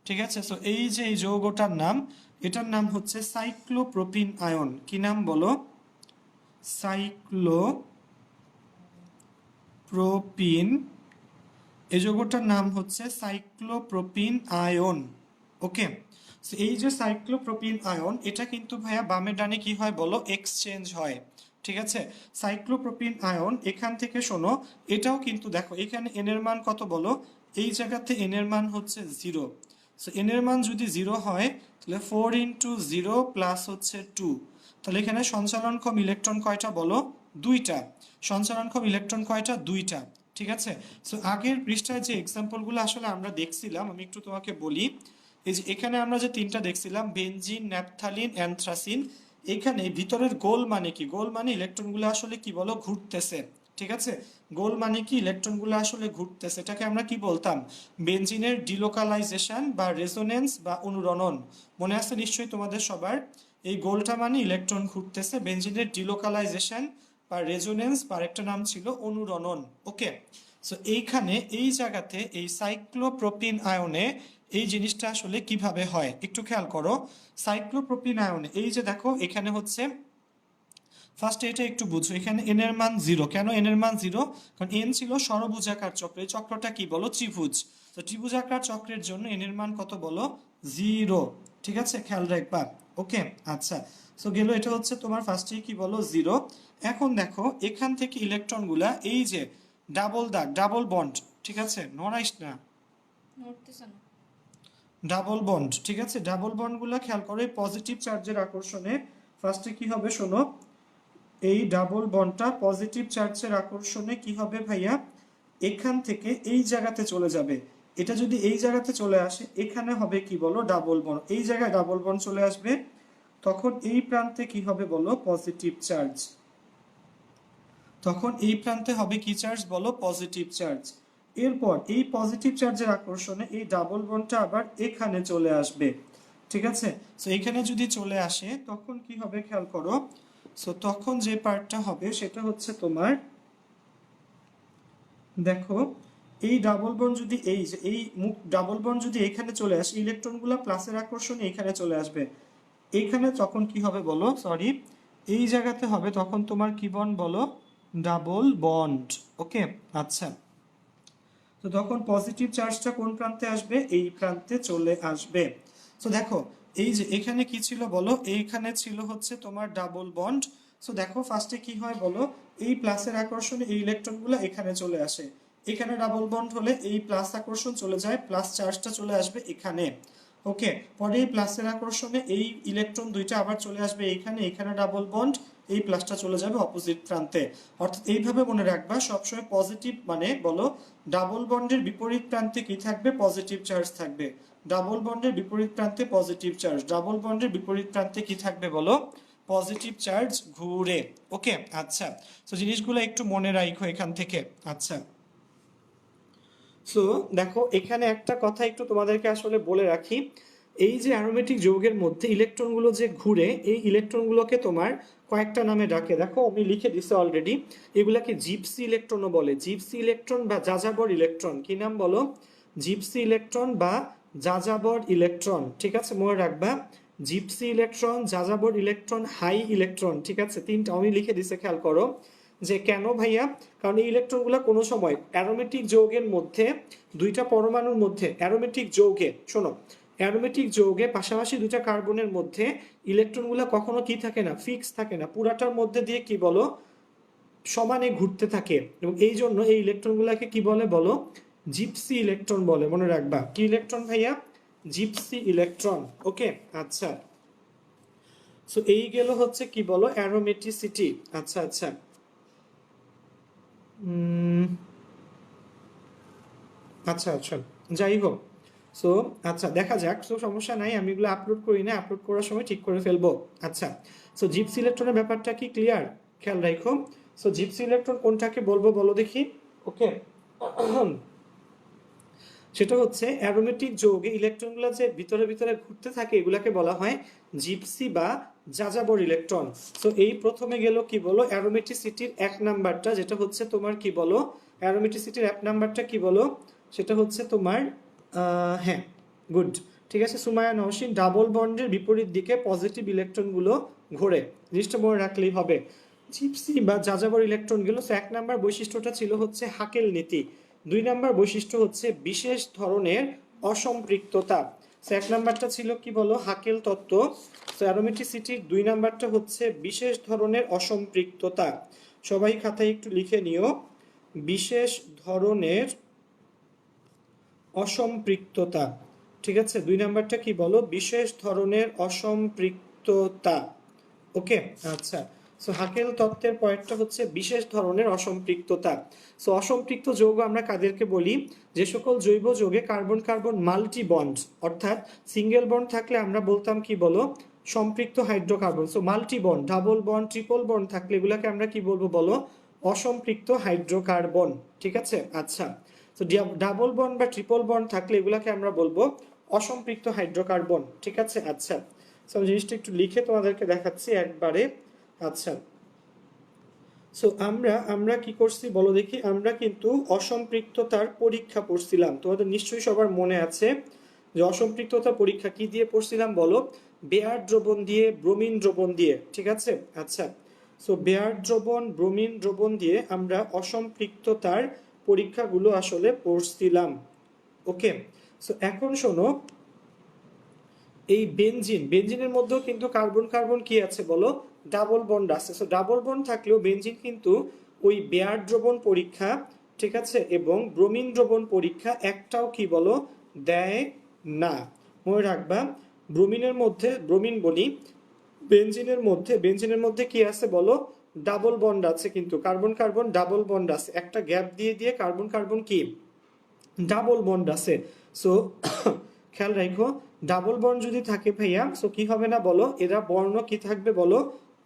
ঠিক আছে, সো এই যে এই যৌগটার নাম, এটার নাম হচ্ছে সাইক্লোপ্রোপিন আয়ন। কি নাম বলো? সাইক্লোপ্রোপিন। এই যৌগটার নাম হচ্ছে সাইক্লোপ্রোপিন আয়ন। ওকে, এই যে সাইক্লোপ্রোপিন আয়ন, এটা কিন্তু ভাইয়া বামে ডানে কি হয় বলো? এক্সচেঞ্জ হয়। ঠিক আছে, সাইক্লোপ্রোপিন আয়ন এখান থেকে শোনো, এটাও কিন্তু দেখো এখানে এন এর মান কত বলো, এই জায়গাতে এন এর মান হচ্ছে 0। সো এন এর মান যদি 0 হয় তাহলে 4 ইন্টু 0 প্লাস হচ্ছে 2, তাহলে এখানে সঞ্চালনক্ষম ইলেকট্রন কয়টা বলো, 2টা। সঞ্চালনক্ষম ইলেকট্রন কয়টা, 2টা। ঠিক আছে, সো আগের পৃষ্ঠায় যে এক্সাম্পলগুলো আসলে আমরা দেখছিলাম আমি একটু তোমাকে বলি। এই যে এখানে আমরা যে 3টা দেখছিলাম, বেনজিন, ন্যাপথালিন, অ্যানথ্রাসিন, এখানে ভিতরের গোল মানে কি, গোল মানে ইলেকট্রনগুলো আসলে কি বলো, ঘুরতেছে। ঠিক আছে, গোল মানে কি ইলেকট্রনগুলো আসলে ঘুরতেছে, এটাকে আমরা কি বলতাম, বেনজিনের ডিলোকালাইজেশন বা রেজোনেন্স বা অনুরণন। মনে আছে নিশ্চয়ই তোমাদের সবার, এই গোলটা মানে ইলেকট্রন ঘুরতেছে, বেনজিনের ডিলোকালাইজেশন বা রেজোনেন্স বা একটা নাম ছিল অনুরণন। ওকে, সো এইখানে এই জায়গাতে এই সাইক্লোপ্রোপিন আয়নে এই জিনিসটা আসলে কিভাবে হয় একটু খেয়াল করো। সাইক্লোপ্রোপিন আয়নে এই যে দেখো এখানে হচ্ছে, ফার্স্টে এটা একটু বুঝো, এখানে এন এর মান 0, কেন এন এর মান 0, কারণ এন ছিল ষড়ভুজাকার চক্র, এই চক্রটা কি বলো, ত্রিভুজ। তো ত্রিভুজাকার চক্রের জন্য এন এর মান কত বলো, 0। ঠিক আছে, খেয়াল রাখবা। ওকে, আচ্ছা, সো গেল, এটা হচ্ছে তোমার ফার্স্টে কি বলো 0। এখন দেখো এখান থেকে ইলেকট্রনগুলা এই যে ডাবল দাগ, ডাবল বন্ড, ঠিক আছে, নড়াইস না, ডাবল বন্ড, ঠিক আছে, ডাবল বন্ডগুলো খেয়াল করো, এই পজিটিভ চার্জের আকর্ষণে ফার্স্টে কি হবে শোনো, এই ডাবল বন্ডটা পজিটিভ চার্জের আকর্ষণে কি হবে ভাইয়া, এখান থেকে এই জায়গাতে চলে যাবে। এটা যদি এই জায়গাতে চলে আসে, এখানে হবে কি বলো, ডাবল বন্ড, এই জায়গায় ডাবল বন্ড চলে আসবে, তখন এই প্রান্তে কি হবে বলো, পজিটিভ চার্জ। তখন এই প্রান্তে হবে কি চার্জ বলো, পজিটিভ চার্জ। এরপর এই পজিটিভ চার্জের আকর্ষণে এই ডাবল বন্ডটা আবার এখানে চলে আসবে। ঠিক আছে, সো এখানে যদি চলে আসে তখন কি হবে খেয়াল করো, সো তখন যে পার্টটা হবে সেটা হচ্ছে তোমার, দেখো এই ডাবল বন্ড যদি এই যে এই মুখ ডাবল বন্ড যদি এখানে চলে আসে, ইলেকট্রনগুলো প্লাসের আকর্ষণে এখানে চলে আসবে, এইখানে তখন কি হবে বলো, সরি, এই জায়গাতে হবে তখন তোমার কি বন্ড বলো, ডাবল বন্ড। ওকে, আচ্ছা, তো তখন পজিটিভ চার্জটা কোন প্রান্তে আসবে, এই প্রান্তে চলে আসবে। সো দেখো এই যে এখানে কি ছিল বলো, এইখানে ছিল হচ্ছে তোমার ডাবল বন্ড। সো দেখো ফার্স্টে কি হয় বলো, এই প্লাসের আকর্ষণে এই ইলেকট্রনগুলো এখানে চলে আসে, এখানে ডাবল বন্ড হলে এই প্লাস আকর্ষণ চলে যায়, প্লাস চার্জটা চলে আসবে এখানে। ওকে, পরে এই প্লাসের আকর্ষণে এই ইলেকট্রন দুইটা আবার চলে আসবে এইখানে, এখানে ডাবল বন্ড, এই প্লাসটা চলে যাবে অপোজিট প্রান্তে। অর্থাৎ এইভাবে মনে রাখবা সবসময় পজিটিভ মানে বলো, ডাবল বন্ডের বিপরীত প্রান্তে কি থাকবে, পজিটিভ চার্জ থাকবে। ডাবল বন্ডের বিপরীত প্রান্তে পজিটিভ চার্জ, ডাবল বন্ডের বিপরীত প্রান্তে কি থাকবে বলো, পজিটিভ চার্জ ঘুরে। ওকে, আচ্ছা, তো জিনিসগুলো একটু মনে রাখো এখান থেকে। আচ্ছা, সো দেখো এখানে একটা কথা একটু তোমাদেরকে আসলে বলে রাখি, এই যে অ্যারোমেটিক যৌগের মধ্যে ইলেকট্রনগুলো যে ঘুরে, এই ইলেকট্রনগুলোকে তোমার কয়েকটা নামে ডাকে, দেখো আমি লিখে দিছি অলরেডি, এগুলাকে জিপসি ইলেকট্রনও বলে, জিপসি ইলেকট্রন বা যাযাবর ইলেকট্রন, কি নাম বলো, জিপসি ইলেকট্রন বা যাযাবর ইলেকট্রন। ঠিক আছে, মনে রাখবা, জিপসি ইলেকট্রন, যাযাবর ইলেকট্রন, হাই ইলেকট্রন। ঠিক আছে, 3টা আমি লিখে দিছে, খেয়াল করো যে কেন ভাইয়া, কারণ এই ইলেকট্রনগুলো কোনো সময় অ্যারোমেটিক যৌগের মধ্যে, দুইটা পরমাণুর মধ্যে অ্যারোমেটিক যৌগে, শোনো, অ্যারোমেটিক যৌগে পাশাপাশি দুইটা কার্বনের মধ্যে ইলেকট্রনগুলো কখনো কি থাকে না, ফিক্স থাকে না, পুরাটার মধ্যে দিয়ে কি বলো, সমানে ঘুরতে থাকে, এবং এই জন্য এই ইলেকট্রনগুলোকে কি বলে বলো, জিপসি ইলেকট্রন বলে। মনে রাখবা কি ইলেকট্রন ভাইয়া, জিপসি ইলেকট্রন। ওকে, আচ্ছা, সো এই গেল হচ্ছে কি বলো, অ্যারোমেটিসিটি। আচ্ছা আচ্ছা, আচ্ছা আচ্ছা, যাই হোক, সো আচ্ছা দেখা যাক, সো সমস্যা নাই, আমি এগুলো আপলোড করি না, আপলোড করার সময় ঠিক করে ফেলবো। আচ্ছা, সো জিপসি ইলেকট্রনের ব্যাপারটা কি ক্লিয়ার, খেয়াল রাখো। সো জিপসি ইলেকট্রন কোনটাকে বলবো বলো দেখি। ওকে, সেটা হচ্ছে অ্যারোমেটিক যৌগে ইলেকট্রনগুলো যে ভিতরে ভিতরে ঘুরতে থাকে এগুলাকে বলা হয় জিপসি বা যাযাবর ইলেকট্রন। তো এই প্রথমে গেল কি বলো, অ্যারোমেটিসিটির 1 নাম্বারটা, যেটা হচ্ছে তোমার কি বলো, অ্যারোমেটিসিটির 1 নাম্বারটা কি বলো, সেটা হচ্ছে তোমার হ্যাঁ, গুড, ঠিক আছে সুমায়া নওশিন, ডাবল বন্ডের বিপরীত দিকে পজিটিভ ইলেকট্রনগুলো ঘোরে, জিনিসটা মনে রাখলেই হবে। জিপসি বা যাযাবর ইলেকট্রনগুলো, 1 নাম্বার বৈশিষ্ট্যটা ছিল হচ্ছে হাকেল নীতি, 2 নাম্বার বৈশিষ্ট্য হচ্ছে বিশেষ ধরনের অসম্পৃক্ততা। সো 1 নাম্বারটা ছিল কি বলো, হাকেল তত্ত্ব। সো অ্যারোমেটিসিটির 2 নাম্বারটা হচ্ছে বিশেষ ধরনের অসম্পৃক্ততা। সবাই খাতায় একটু লিখে নিও, বিশেষ ধরনের অসম্পৃক্ততা। ঠিক আছে, 2 নাম্বারটা কি বলো, বিশেষ ধরনের অসম্পৃক্ততা। ওকে, আচ্ছা। সো হাকেল তত্ত্বের পয়েন্টটা হচ্ছে বিশেষ ধরনের অসম্পৃক্ততা। সো অসম্পৃক্ত যৌগ আমরা কাদেরকে বলি, যে সকল জৈব যৌগে কার্বন কার্বন মাল্টি বন্ড, অর্থাৎ সিঙ্গেল বন্ড থাকলে আমরা বলতাম কি বলো, সম্পৃক্ত hydrocarbon. So multi bond, double bond, triple bond থাকলে এগুলাকে আমরা কি বলবো বলো, অসম্পৃক্ত হাইড্রোকার্বন। ঠিক আছে, আচ্ছা। তো ডাবল বন্ড বা ট্রিপল বন্ড থাকলে এগুলাকে আমরা বলবো অসম্পৃক্ত হাইড্রোকার্বন। ঠিক আছে, আচ্ছা। সো জিনিসটা একটু লিখে তোমাদেরকে দেখাচ্ছি একবারে। আচ্ছা, সো আমরা কি করছি বলো দেখি, আমরা কিন্তু অসম্পৃক্ততার পরীক্ষা পড়ছিলাম, তোমাদের নিশ্চয়ই সবার মনে আছে যে অসম্পৃক্ততা পরীক্ষা কি দিয়ে পড়ছিলাম বলো, বেয়ার দ্রবণ দিয়ে, ব্রোমিন দ্রবণ দিয়ে। ঠিক আছে, আচ্ছা। সো বেয়ার দ্রবণ, ব্রোমিন দ্রবণ দিয়ে আমরা অসম্পৃক্ততার পরীক্ষাগুলো আসলে পড়ছিলাম। ওকে, সো এখন শোনো, এই বেনজিনের মধ্যেও কিন্তু কার্বন কার্বন কি আছে বলো, ডাবল বন্ড আছে। সো ডাবল বন্ড থাকলেও বেনজিন কিন্তু ওই বেয়ার দ্রবণ পরীক্ষা, ঠিক আছে, এবং ব্রোমিন দ্রবণ পরীক্ষা একটাও কি বলো দেয় না। মনে রাখবা, ব্রোমিনের মধ্যে, ব্রোমিন বলি, বেনজিনের মধ্যে কি আছে বলো, ডাবল বন্ড আছে, কিন্তু কার্বন কার্বন ডাবল বন্ড আছে, একটা গ্যাপ দিয়ে দিয়ে কার্বন কার্বন কি ডাবল বন্ড আছে। সো খেয়াল রাখো, ডাবল বন্ড যদি থাকে ভাইয়া, সো কি হবে না বলো, এরা বর্ণ কি থাকবে বলো,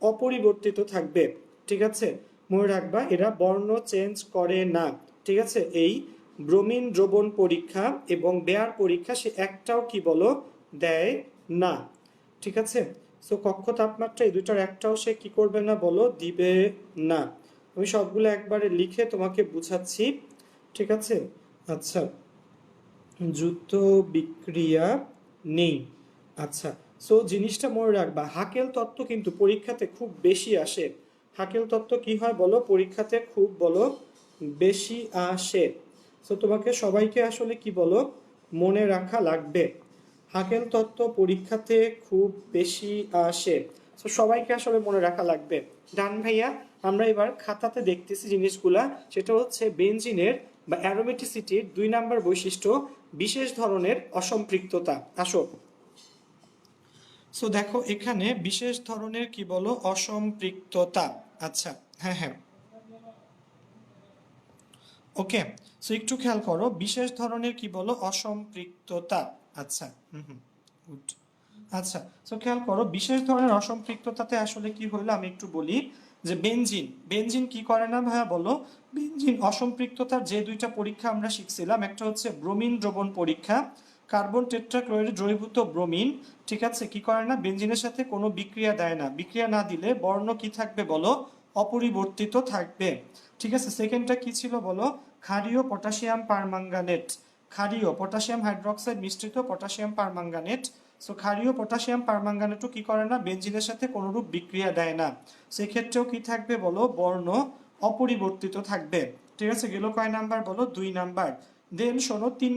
অপরিবর্তিত থাকবে। ঠিক আছে, মনে রাখবা এরা বর্ণ চেঞ্জ করে না। ঠিক আছে, এই ব্রোমিন দ্রবণ পরীক্ষা এবং বেয়ার পরীক্ষা সে একটাও কি বলো দেয় না। ঠিক আছে, সো কক্ষ তাপমাত্রা এই দুটার একটাও সে কি করবে না বলো, দিবে না। আমি সবগুলো একবারে লিখে তোমাকে বুঝাচ্ছি। ঠিক আছে, আচ্ছা। দ্রুত বিক্রিয়া নেই। আচ্ছা, সো জিনিসটা মনে রাখবা, হাকেল তত্ত্ব কিন্তু পরীক্ষাতে খুব বেশি আসে। হাকেল তত্ত্ব কি হয় বলো, পরীক্ষাতে খুব বলো বেশি আসে। সো তোমাকে সবাইকে আসলে কি বলো মনে রাখা লাগবে, হাকেল তত্ত্ব পরীক্ষাতে খুব বেশি আসে। সো সবাইকে আসলে মনে রাখা লাগবে। ডান ভাইয়া, আমরা এবার খাতাতে দেখতেছি জিনিসগুলা, সেটা হচ্ছে বেনজিনের বা অ্যারোমেটিসিটির 2 নাম্বার বৈশিষ্ট্য, বিশেষ ধরনের অসম্পৃক্ততা। আসো, সো দেখো এখানে বিশেষ ধরনের কি বলো অসম্পৃক্ততা। আচ্ছা, হ্যাঁ হ্যাঁ, ওকে। সো একটু খেয়াল করো, বিশেষ ধরনের কি বলো অসম্পৃক্ততা। আচ্ছা, গুড। আচ্ছা, সো খেয়াল করো, বিশেষ ধরনের অসম্পৃক্ততাতে আসলে কি হইলো আমি একটু বলি, যে বেনজিন কি করে না ভাইয়া বলো, বেনজিন অসম্পৃক্ততার যে 2টা পরীক্ষা আমরা শিখছিলাম, একটা হচ্ছে ব্রোমিন দ্রবণ পরীক্ষা, কার্বন টেট্রাক্লোরাইড দ্রবীভূত ব্রোমিন, ঠিক আছে, কি করে না বেনজিনের সাথে কোনো বিক্রিয়া দেয় না, বিক্রিয়া না দিলে বর্ণ কি থাকবে বলো, অপরিবর্তিত থাকবে। ঠিক আছে, সেকেন্ডটা কি ছিল বলো, ক্ষারীয় পটাশিয়াম পারম্যাঙ্গানেট, ক্ষারীয় পটাশিয়াম হাইড্রোক্সাইড মিশ্রিত পটাশিয়াম পারম্যাঙ্গানেট। সো ক্ষারীয় পটাশিয়াম পারম্যাঙ্গানেটও কি করে না বেনজিনের সাথে কোনোরূপ বিক্রিয়া দেয় না, সেক্ষেত্রেও কি থাকবে বলো, বর্ণ অপরিবর্তিত থাকবে। ঠিক আছে, গেল কয় নাম্বার বলো, 2 নাম্বার। দেন শোনো 3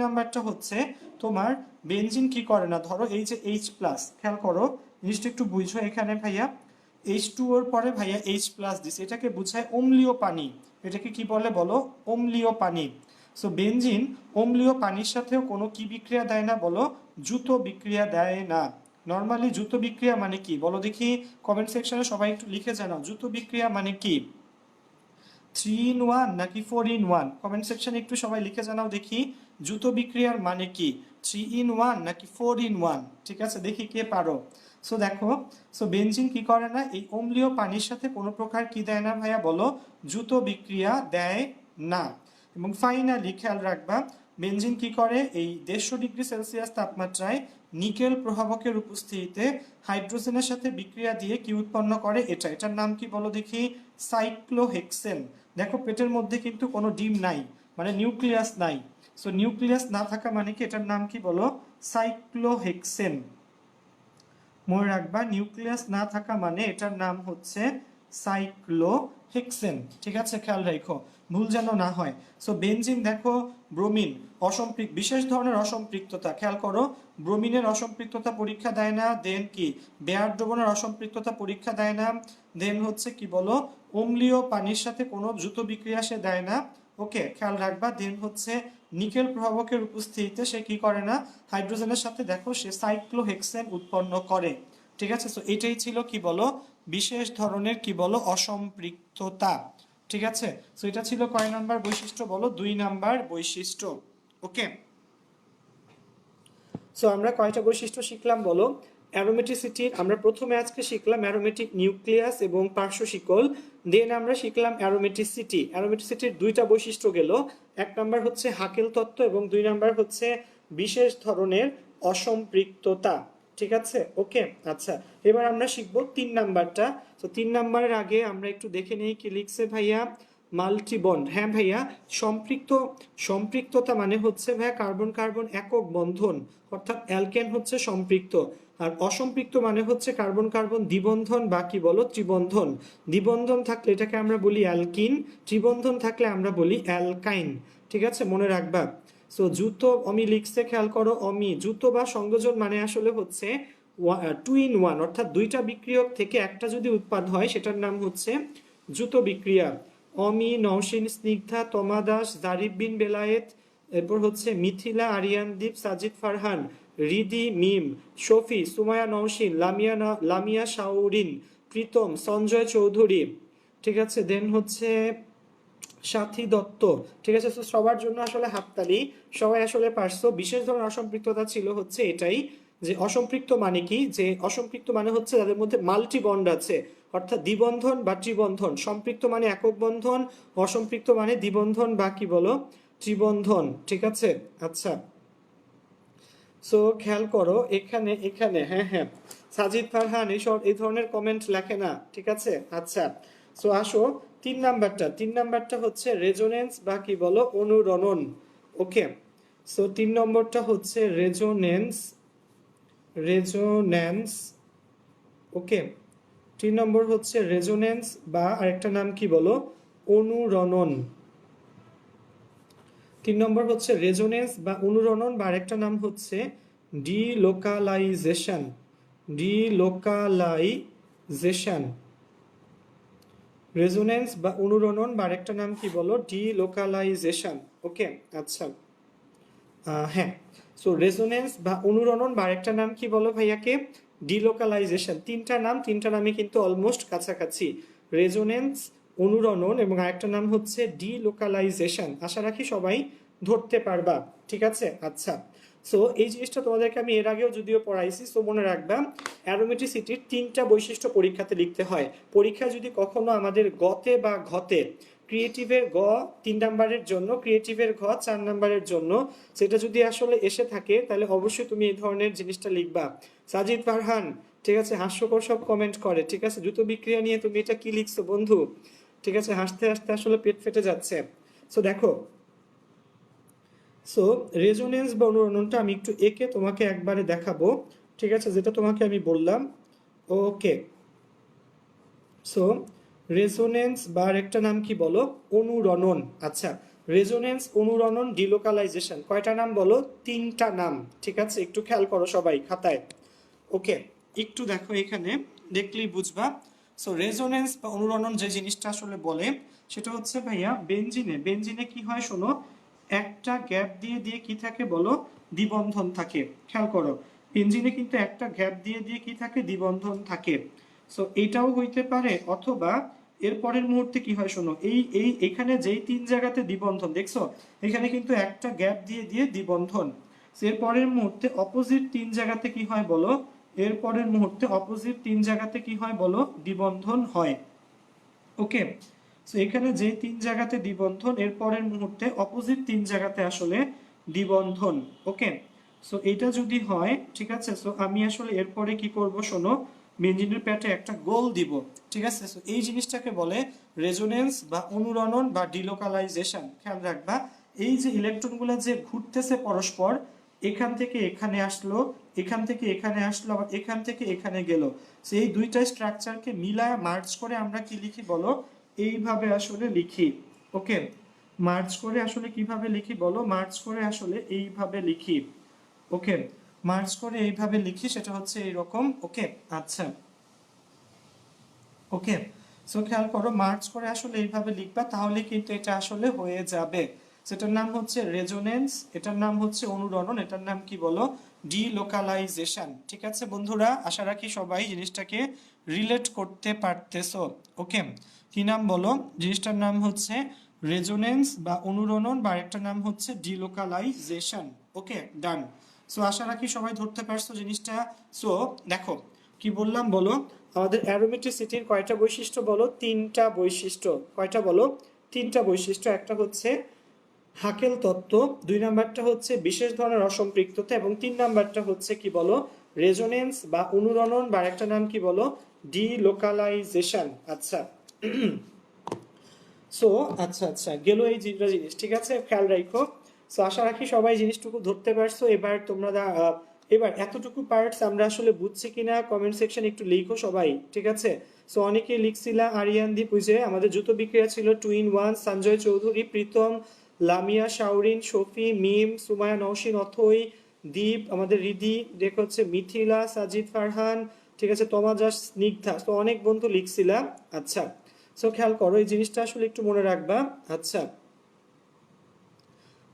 নাম্বারটা হচ্ছে তোমার বেনজিন কি করে না, ধরো এই যে H প্লাস, খেয়াল করো জিনিসটা একটু বুঝো, এখানে ভাইয়া H2 ওর পরে ভাইয়া H প্লাস দিছে, এটাকে বোঝায় অম্লীয় পানি, এটাকে কি বলে বলো, অম্লীয় পানি। সো বেনজিন অম্লীয় পানির সাথেও কোনো কি বিক্রিয়া দেয় না বলো, দ্রুত বিক্রিয়া দেয় না। নর্মালি দ্রুত বিক্রিয়া মানে কি বলো দেখি, কমেন্ট সেকশনে সবাই একটু লিখে জানাও, দ্রুত বিক্রিয়া মানে কি, 3 in 1 নাকি 4 in 1? কমেন্ট সেকশনে একটু সবাই লিখে জানাও দেখি, দ্রুত বিক্রিয়ার মানে কি, 3 in 1 নাকি 4 in 1? ঠিক আছে, দেখি কে পারো। সো দেখো, সো বেনজিন কি করে না, এই অম্লীয় পানির সাথে কোনো প্রকার কি দেয় না ভাইয়া বলো, দ্রুত বিক্রিয়া দেয় না। এবং ফাইনালি খেয়াল রাখবা, বেনজিন কি করে, এই 150 ডিগ্রি সেলসিয়াস তাপমাত্রায় নিকেল প্রভাবকের উপস্থিতিতে হাইড্রোজেনের সাথে বিক্রিয়া দিয়ে কি উৎপন্ন করে, এটার নাম কি বলো দেখি, সাইক্লোহেক্সেন। দেখো পেটের মধ্যে কিন্তু কোনো ডিম নাই, মানে নিউক্লিয়াস নাই। সো নিউক্লিয়াস না থাকা মানে কি, এটার নাম কি বলো, সাইক্লোহেক্সেন। মনে রাখবা, নিউক্লিয়াস না থাকা মানে এটার নাম হচ্ছে সাইক্লোহেক্সেন। ঠিক আছে, খেয়াল রাখো ভুল যেন না হয়। সো বেনজিন দেখো, ব্রোমিন বিশেষ ধরনের অসম্পৃক্ততা, খেয়াল করো ব্রোমিনের অসম্পৃক্ততা পরীক্ষা দেয় না, দেন কি বেয়ার দ্রবণের অসম্পৃক্ততা পরীক্ষা দেয় না, দেন হচ্ছে কি বলো অম্লীয় পানির সাথে কোনো দ্রুত বিক্রিয়া সে দেয় না। ওকে, খেয়াল রাখবা। দেন হচ্ছে নিকেল প্রভাবকের উপস্থিতিতে সে কি করে না, হাইড্রোজেনের সাথে দেখো সে সাইক্লোহেক্সেন উৎপন্ন করে। ঠিক আছে, সো এটাই ছিল কি বলো বিশেষ ধরনের কি বলো অসম্পৃক্ততা। ঠিক আছে, সো এটা ছিল কয় নাম্বার বৈশিষ্ট্য বলো, 2 নাম্বার বৈশিষ্ট্য। ওকে, সো আমরা কয়টা বৈশিষ্ট্য শিখলাম বলো। অ্যারোমেটিসিটির আমরা প্রথমে আজকে শিখলাম অ্যারোমেটিক নিউক্লিয়াস এবং পার্শ্ব শিকল। দেন আমরা শিখলাম অ্যারোমেটিসিটি। অ্যারোমেটিসিটির 2টা বৈশিষ্ট্য গেল, 1 নাম্বার হচ্ছে হাকেল তত্ত্ব এবং 2 নাম্বার হচ্ছে বিশেষ ধরনের অসম্পৃক্ততা। ঠিক আছে, ওকে। আচ্ছা, এবার আমরা শিখবো 3 নাম্বারটা। তো 3 নাম্বারের আগে আমরা একটু দেখে নিই কি লিখছে ভাইয়া। মাল্টিবন্ড, হ্যাঁ ভাইয়া, সম্পৃক্ততা মানে হচ্ছে ভাইয়া কার্বন কার্বন একক বন্ধন, অর্থাৎ অ্যালকেন হচ্ছে সম্পৃক্ত। আর অসম্পৃক্ত মানে হচ্ছে কার্বন কার্বন দ্বিবন্ধন বা কি বলো ত্রিবন্ধন। দ্বিবন্ধন থাকলে এটাকে আমরা বলি অ্যালকিন, ত্রিবন্ধন থাকলে আমরা বলি অ্যালকাইন। ঠিক আছে, মনে রাখবা। সো জুতো অমি লিখছে, খেয়াল করো অমি, জুতো বা সংযোজন মানে আসলে হচ্ছে 2 in 1, অর্থাৎ 2টা বিক্রিয়ক থেকে একটা যদি উৎপাদ হয় সেটার নাম হচ্ছে জুতো বিক্রিয়া। অমি, নওশিন, স্নিগ্ধা, তমা দাস, জারিফ বিন বেলায়েত, এরপর হচ্ছে মিথিলা, আরিয়ানদীপ, সাজিদ ফারহান, রিদি মিম, শফি, সুমায়া নওশিন, লামিয়া শাওরিন, প্রীতম, সঞ্জয় চৌধুরী। ঠিক আছে, দেন হচ্ছে সাথী দত্ত। ঠিক আছে, সবার জন্য আসলে হাততালি, সবাই আসলে পারছো। বিশেষ ধরনের অসম্পৃক্ততা ছিল হচ্ছে এটাই, যে অসম্পৃক্ত মানে কি, যে অসম্পৃক্ত মানে হচ্ছে যাদের মধ্যে মাল্টি বন্ড আছে, অর্থাৎ দ্বিবন্ধন বা ত্রিবন্ধন। সম্পৃক্ত মানে একক বন্ধন, অসম্পৃক্ত মানে দ্বিবন্ধন বা কি বলো ত্রিবন্ধন। ঠিক আছে, আচ্ছা। সো খেয়াল করো এখানে এখানে হ্যাঁ হ্যাঁ, সাজিদ ফারহান এইসব এই ধরনের কমেন্ট লেখে না। ঠিক আছে, আচ্ছা। সো আসো 3 নাম্বারটা হচ্ছে রেজোনেন্স বা কি বলো অনুরণন। ওকে, সো 3 নম্বরটা হচ্ছে রেজোন্যান্স। ওকে, 3 নম্বর হচ্ছে রেজোনেন্স বা আরেকটা নাম কি বলো অনুরণন। 3 নম্বর হচ্ছে রেজোনেন্স বা অনুরণন বা আরেকটা নাম হচ্ছে ডিলোকালাইজেশন। রেজোনেন্স বা অনুরণন বা আরেকটা নাম কি বলো ডিলোকালাইজেশন। ওকে, আচ্ছা। হ্যাঁ, সো রেজোনেন্স বা অনুরণন বা আরেকটা নাম কি বলো ভাইয়াকে ডিলোকালাইজেশন। 3টা নাম, 3টা নামে কিন্তু অলমোস্ট কাছাকাছি। রেজোনেন্স, অনুরণন এবং আরেকটা নাম হচ্ছে ডিলোকালাইজেশন। আশা রাখি সবাই ধরতে পারবা। ঠিক আছে, আচ্ছা। সো এই জিনিসটা তোমাদেরকে আমি এর আগেও যদিও পড়াইছি, সো মনে রাখবা অ্যারোমেটিসিটির 3টা বৈশিষ্ট্য পরীক্ষাতে লিখতে হয়। পরীক্ষা যদি কখনো আমাদের গতে বা ঘতে, ক্রিয়েটিভের গ 3 নাম্বারের জন্য, ক্রিয়েটিভের ঘ 4 নাম্বারের জন্য, সেটা যদি আসলে এসে থাকে তাহলে অবশ্যই তুমি এই ধরনের জিনিসটা লিখবা। সাজিদ ফারহান, ঠিক আছে, হাস্যকর সব কমেন্ট করে। ঠিক আছে, দ্রুত বিক্রিয়া নিয়ে তুমি এটা কি লিখছো বন্ধু? ঠিক আছে, হাসতে হাসতে আসলে পেট ফেটে যাচ্ছে। সো দেখো, সো রেজোনেন্স বা অনুরণনটা আমি একটু এঁকে তোমাকে একবারে দেখাবো। ঠিক আছে, যেটা তোমাকে আমি বললাম। ওকে, সো রেজোনেন্স বা আরেকটা নাম কি বলো অনুরণন। আচ্ছা, রেজোনেন্স, অনুরণন, ডিলোকালাইজেশন, কয়টা নাম বলো? 3টা নাম। ঠিক আছে, একটু খেয়াল করো সবাই খাতায়। ওকে, একটু দেখো এখানে, দেখলেই বুঝবা। সো রেজোনেন্স বা অনুরণন যে জিনিসটা আসলে বলে সেটা হচ্ছে ভাইয়া বেনজিনে কি হয় শোনো, একটা গ্যাপ দিয়ে দিয়ে কি থাকে বলো দ্বিবন্ধন থাকে। খেয়াল করো, বেনজিনে কিন্তু একটা গ্যাপ দিয়ে দিয়ে কি থাকে দ্বিবন্ধন থাকে। সো এটাও হইতে পারে, অথবা এর পরের মুহূর্তে কি হয় শোনো, এই এখানে যেই 3 জায়গাতে দ্বিবন্ধন দেখছো, এখানে কিন্তু একটা গ্যাপ দিয়ে দিয়ে দ্বিবন্ধন। এর পরের মুহূর্তে অপোজিট 3 জায়গাতে কি হয় বলো, এর পরের মুহূর্তে অপোজিট 3 জায়গাতে কি হয় বলো দ্বিবন্ধন হয়। ওকে, সো এখানে যে 3 জায়গাতে দ্বিবন্ধন, এর পরের মুহূর্তে অপোজিট 3 জায়গাতে আসলে দ্বিবন্ধন। ওকে, সো এটা যদি হয়, ঠিক আছে, সো আমি আসলে এরপরে কি করব শোনো, বেনজিনের প্যাটে একটা গোল দিব। ঠিক আছে, সো এই জিনিসটাকে বলে রেজোনেন্স বা অনুরণন বা ডিলোকালাইজেশন। খেয়াল রাখবা, এই যে ইলেকট্রনগুলো যে ঘুরতেছে পরস্পর, এখান থেকে এখানে আসলো, এখান থেকে এখানে আসলো, আবার এখান থেকে এখানে গেল। সেই দুইটা স্ট্রাকচারকে মিলায় মার্জ করে আমরা কি লিখি বলো, এইভাবে আসলে লিখি। ওকে, মার্জ করে আসলে কিভাবে লিখি বলো, মার্জ করে আসলে এইভাবে লিখি। ওকে, মার্জ করে এইভাবে লিখি, সেটা হচ্ছে এইরকম। ওকে, আচ্ছা, ওকে। সো খেয়াল করো, মার্চ করে আসলে এইভাবে লিখবা, তাহলে কিন্তু এটা আসলে হয়ে যাবে। সেটার নাম হচ্ছে রেজোনেন্স, এটার নাম হচ্ছে অনুরণন, এটার নাম কি বলো, ডিলোকালাইজেশন। ঠিক আছে বন্ধুরা, আশা রাখি সবাই জিনিসটাকে রিলেট করতে পারতেছো। ওকে, কি নাম বলো, জিনিসটার নাম হচ্ছে রেজোনেন্স বা অনুরণন, বা একটা নাম হচ্ছে ডিলোকালাইজেশন। ওকে, ডান। সো আশা রাখি সবাই ধরতে পারছো জিনিসটা। সো দেখো কি বললাম বলো, আমাদের অ্যারোমেটিসিটির কয়টা বৈশিষ্ট্য বলো, তিনটা বৈশিষ্ট্য। কয়টা বলো, তিনটা বৈশিষ্ট্য। একটা হচ্ছে হাকেল তত্ত্ব, দুই নাম্বারটা হচ্ছে বিশেষ ধরনের অসম্পৃক্ততা, এবং তিন নাম্বারটা হচ্ছে কি বলো, রেজোনেন্স বা অনুরণন, বা একটা নাম কি বলো, ডিলোকালাইজেশন। আচ্ছা, সো আচ্ছা আচ্ছা গেল এই দুইটা জিনিস। ঠিক আছে, খেয়াল রাখো। সো আশা রাখি সবাই জিনিসটুকু ধরতে পারছো। এবার তোমরা এবার এতটুকু পার্টস আমরা আসলে বুঝছি কিনা কমেন্ট সেকশন একটু লিখো সবাই। ঠিক আছে, সো অনেকেই লিখছিলা, আরিয়ান দীপ, বুঝে আমাদের জুতো বিক্রিয়া ছিল, টুইন ওয়ান, সঞ্জয় চৌধুরী, প্রীতম, লামিয়া, শাওরিন, শফি, মিম, সুমায়া, নওশিন, অথই, দীপ, আমাদের রিদি, দেখ হচ্ছে মিথিলা, সাজিদ, ফারহান, ঠিক আছে, তমাজাস, স্নিগ্ধা। তো অনেক বন্ধু লিখছিলা। আচ্ছা, সো খেয়াল করো, এই জিনিসটা আসলে একটু মনে রাখবা। আচ্ছা,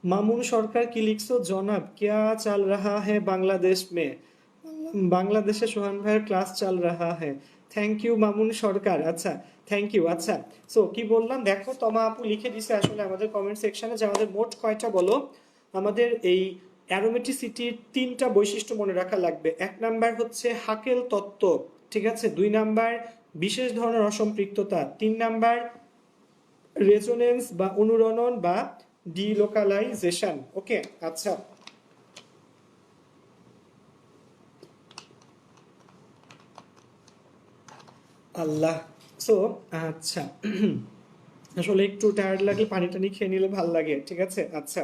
মামুন সরকার কি লিখছো, জনাব क्या चल रहा है बांग्लादेश में, বাংলাদেশে সোহান ভাইয়ের ক্লাস চাল রাহা হ্যাঁ। থ্যাংক ইউ মামুন সরকার। আচ্ছা, থ্যাংক ইউ। আচ্ছা, সো কি বললাম দেখো, তমা আপু লিখে দিছে আসলে আমাদের কমেন্ট সেকশনে যে আমাদের মোট কয়টা বলো, আমাদের এই অ্যারোমেটিসিটির তিনটা বৈশিষ্ট্য মনে রাখা লাগবে। এক নাম্বার হচ্ছে হাকেল তত্ত্ব, ঠিক আছে, দুই নাম্বার বিশেষ ধরনের অসম্পৃক্ততা, তিন নাম্বার রেজোনেন্স বা অনুরণন বা ডিলোকালাইজেশন। ওকে, আচ্ছা, আল্লাহ। সো আচ্ছা, আসলে একটু টায়ার্ড লাগলে পানি টানি খেয়ে নিলে ভাল লাগে। ঠিক আছে, আচ্ছা,